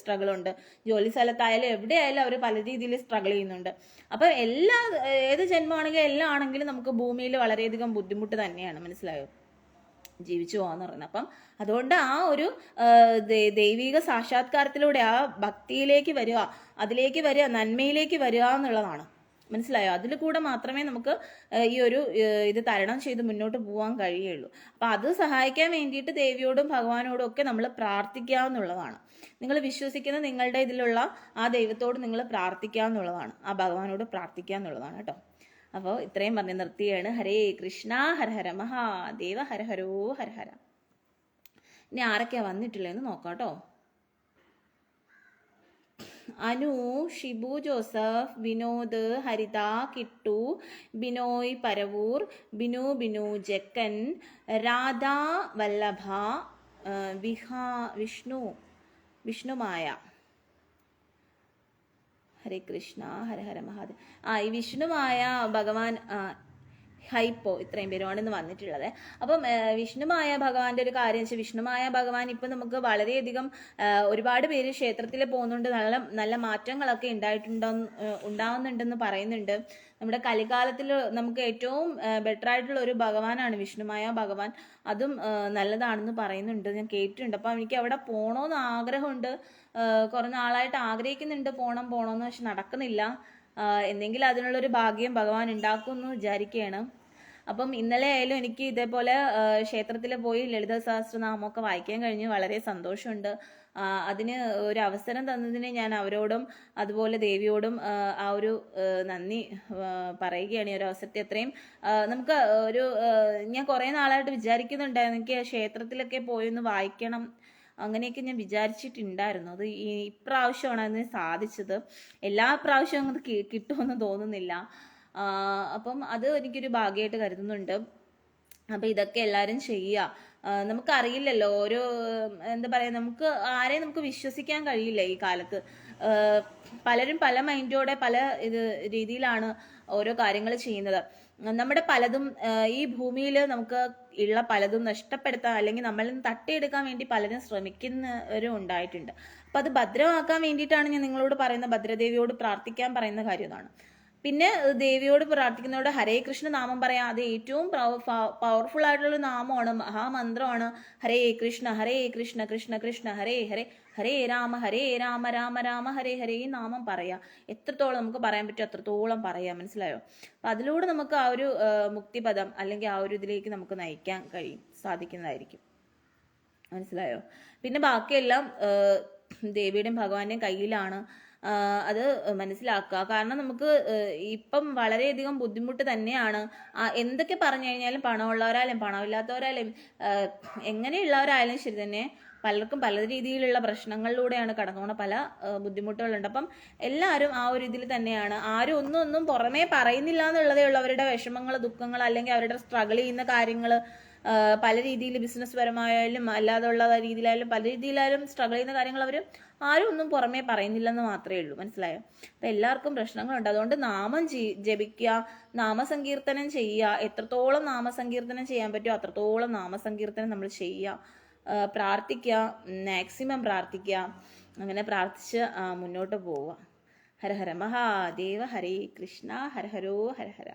സ്ട്രഗിളുണ്ട്. ജോലി സ്ഥലത്തായാലും എവിടെയായാലും അവർ പല രീതിയിൽ സ്ട്രഗിൾ ചെയ്യുന്നുണ്ട്. അപ്പം ഏത് ജന്മമാണെങ്കിലും എല്ലാം ആണെങ്കിലും നമുക്ക് ഭൂമിയിൽ വളരെയധികം ബുദ്ധിമുട്ട് തന്നെയാണ്, മനസ്സിലായോ, ജീവിച്ചു പോകാന്ന് പറയുന്നത്. അപ്പം അതുകൊണ്ട് ആ ഒരു ദൈവിക സാക്ഷാത്കാരത്തിലൂടെ ആ ഭക്തിയിലേക്ക് വരിക, അതിലേക്ക് വരിക, നന്മയിലേക്ക് വരിക എന്നുള്ളതാണ്, മനസ്സിലായോ. അതിൽ കൂടെ മാത്രമേ നമുക്ക് ഈ ഒരു ഇത് തരണം ചെയ്ത് മുന്നോട്ട് പോകാൻ കഴിയുള്ളൂ. അപ്പം അത് സഹായിക്കാൻ വേണ്ടിയിട്ട് ദേവിയോടും ഭഗവാനോടും ഒക്കെ നമ്മൾ പ്രാർത്ഥിക്കാവുന്നതാണ്. നിങ്ങൾ വിശ്വസിക്കുന്ന നിങ്ങളുടെ ഇതിലുള്ള ആ ദൈവത്തോട് നിങ്ങൾ പ്രാർത്ഥിക്കാവുന്നതാണ്, ആ ഭഗവാനോട് പ്രാർത്ഥിക്കാന്നുള്ളതാണ് കേട്ടോ. അപ്പോൾ ഇത്രയും പറഞ്ഞ് നിർത്തിയാണ്. ഹരേ കൃഷ്ണ, ഹര ഹര മഹാദേവ, ഹര ഹരോ ഹര ഹര. ഇനി ആരൊക്കെയാ വന്നിട്ടില്ലെന്ന് നോക്കാം കേട്ടോ. അനു, ഷിബു ജോസഫ്, വിനോദ്, ഹരിത, കിട്ടു, ബിനോയ് പരവൂർ, ബിനു ജക്കൻ, രാധ വല്ലഭ, വിഷ്ണുമായ. ഹരേ കൃഷ്ണ, ഹര ഹര മഹാദേവ്. ഈ വിഷ്ണുമായ ഭഗവാൻ ഹൈപ്പോ, ഇത്രയും പേരുമാണ് ഇന്ന് വന്നിട്ടുള്ളത്. അപ്പം വിഷ്ണുമായ ഭഗവാന്റെ ഒരു കാര്യം വെച്ചാൽ, വിഷ്ണുമായ ഭഗവാൻ ഇപ്പം നമുക്ക് വളരെയധികം ഒരുപാട് പേര് ക്ഷേത്രത്തിൽ പോകുന്നുണ്ട്, നല്ല നല്ല മാറ്റങ്ങളൊക്കെ ഉണ്ടാവുന്നുണ്ടെന്ന് പറയുന്നുണ്ട്. നമ്മുടെ കലികാലത്തിൽ നമുക്ക് ഏറ്റവും ബെറ്റർ ആയിട്ടുള്ള ഒരു ഭഗവാനാണ് വിഷ്ണുമായ ഭഗവാൻ. അതും നല്ലതാണെന്ന് പറയുന്നുണ്ട്, ഞാൻ കേട്ടിട്ടുണ്ട്. അപ്പം എനിക്ക് അവിടെ പോകണമെന്ന് ആഗ്രഹമുണ്ട്, കുറേ നാളായിട്ട് ആഗ്രഹിക്കുന്നുണ്ട് പോകണമെന്ന്, പക്ഷെ നടക്കുന്നില്ല. എന്തെങ്കിലും അതിനുള്ളൊരു ഭാഗ്യം ഭഗവാൻ ഉണ്ടാക്കുമെന്ന് വിചാരിക്കുകയാണ്. അപ്പം ഇന്നലെ ആയാലും എനിക്ക് ഇതേപോലെ ക്ഷേത്രത്തിൽ പോയി ലളിത സഹസ്രനാമമൊക്കെ വായിക്കാൻ കഴിഞ്ഞു, വളരെ സന്തോഷമുണ്ട്. അതിന് ഒരു അവസരം തന്നതിന് ഞാൻ അവരോടും അതുപോലെ ദേവിയോടും ആ ഒരു നന്ദി പറയുകയാണ്. ഈ ഒരു അവസരത്തെ അത്രയും നമുക്ക് ഞാൻ കുറേ നാളായിട്ട് വിചാരിക്കുന്നുണ്ടായിരുന്നു, എനിക്ക് ക്ഷേത്രത്തിലൊക്കെ പോയി ഒന്ന് വായിക്കണം, അങ്ങനെയൊക്കെ ഞാൻ വിചാരിച്ചിട്ടുണ്ടായിരുന്നു. അത് ഇപ്രാവശ്യമാണ് അതിന് സാധിച്ചത്. എല്ലാ പ്രാവശ്യവും അത് കിട്ടുമെന്ന് തോന്നുന്നില്ല. അപ്പം അത് എനിക്കൊരു ഭാഗ്യമായിട്ട് കരുതുന്നുണ്ട്. അപ്പം ഇതൊക്കെ എല്ലാവരും ചെയ്യുക. നമുക്കറിയില്ലല്ലോ, എന്താ പറയുക, ആരെയും നമുക്ക് വിശ്വസിക്കാൻ കഴിയില്ല ഈ കാലത്ത്. പലരും പല മൈൻഡോടെ പല രീതിയിലാണ് ഓരോ കാര്യങ്ങൾ ചെയ്യുന്നത്. നമ്മുടെ പലതും ഈ ഭൂമിയിൽ നമുക്ക് ഉള്ള പലതും നഷ്ടപ്പെടുത്താൻ അല്ലെങ്കിൽ നമ്മളിൽ നിന്ന് തട്ടിയെടുക്കാൻ വേണ്ടി പലരും ശ്രമിക്കുന്നവരും ഉണ്ടായിട്ടുണ്ട്. അപ്പം അത് ഭദ്രമാക്കാൻ വേണ്ടിയിട്ടാണ് ഞാൻ നിങ്ങളോട് പറയുന്ന, ഭദ്രദേവിയോട് പ്രാർത്ഥിക്കാൻ പറയുന്ന കാര്യം ഇതാണ്. പിന്നെ ദേവിയോട് പ്രാർത്ഥിക്കുന്നതോടെ ഹരേ കൃഷ്ണ നാമം പറയാം. അത് ഏറ്റവും പവർഫുൾ ആയിട്ടുള്ള നാമമാണ്, മഹാമന്ത്രമാണ്. ഹരേ കൃഷ്ണ കൃഷ്ണ കൃഷ്ണ ഹരേ ഹരേ, ഹരേ രാമ രാമ രാമ ഹരേ ഹരേ നാമം പറയാം. എത്രത്തോളം നമുക്ക് പറയാൻ പറ്റും അത്രത്തോളം പറയാം, മനസ്സിലായോ. അപ്പം അതിലൂടെ നമുക്ക് ആ ഒരു മുക്തിപദം അല്ലെങ്കിൽ ആ ഒരു ഇതിലേക്ക് നമുക്ക് നയിക്കാൻ സാധിക്കുന്നതായിരിക്കും, മനസ്സിലായോ. പിന്നെ ബാക്കിയെല്ലാം ദേവിയുടെയും ഭഗവാന്റെയും കയ്യിലാണ്, അത് മനസ്സിലാക്കുക. കാരണം നമുക്ക് ഇപ്പം വളരെയധികം ബുദ്ധിമുട്ട് തന്നെയാണ്. എന്തൊക്കെ പറഞ്ഞു കഴിഞ്ഞാലും പണമുള്ളവരായാലും പണമില്ലാത്തവരായാലും എങ്ങനെയുള്ളവരായാലും ശരി തന്നെ പലർക്കും പല രീതിയിലുള്ള പ്രശ്നങ്ങളിലൂടെയാണ് കടന്നുപോകുന്ന പല ബുദ്ധിമുട്ടുകളുണ്ട്. അപ്പം എല്ലാവരും ആ ഒരു ഇതിൽ തന്നെയാണ്. ആരും ഒന്നും പുറമേ പറയുന്നില്ല എന്നുള്ളതേ ഉള്ളൂ. അവരുടെ വിഷമങ്ങൾ, ദുഃഖങ്ങൾ അല്ലെങ്കിൽ അവരുടെ സ്ട്രഗിൾ ചെയ്യുന്ന കാര്യങ്ങൾ പല രീതിയിൽ ബിസിനസ് പരമായാലും അല്ലാതുള്ള രീതിയിലായാലും പല രീതിയിലായാലും സ്ട്രഗിൾ ചെയ്യുന്ന കാര്യങ്ങൾ ആരും ഒന്നും പുറമേ പറയുന്നില്ലെന്ന് മാത്രമേ ഉള്ളൂ, മനസ്സിലായോ. അപ്പം എല്ലാവർക്കും പ്രശ്നങ്ങളുണ്ട്. അതുകൊണ്ട് നാമം ജപിക്കുക, നാമസങ്കീർത്തനം ചെയ്യുക. എത്രത്തോളം നാമസങ്കീർത്തനം ചെയ്യാൻ പറ്റുമോ അത്രത്തോളം നാമസങ്കീർത്തനം നമ്മൾ ചെയ്യുക. പ്രാർത്ഥിക്കുക, മാക്സിമം പ്രാർത്ഥിക്കുക. അങ്ങനെ പ്രാർത്ഥിച്ച് മുന്നോട്ട് പോവുക. ഹര ഹര മഹാദേവ, ഹരേ കൃഷ്ണ, ഹര ഹരോ ഹര ഹര.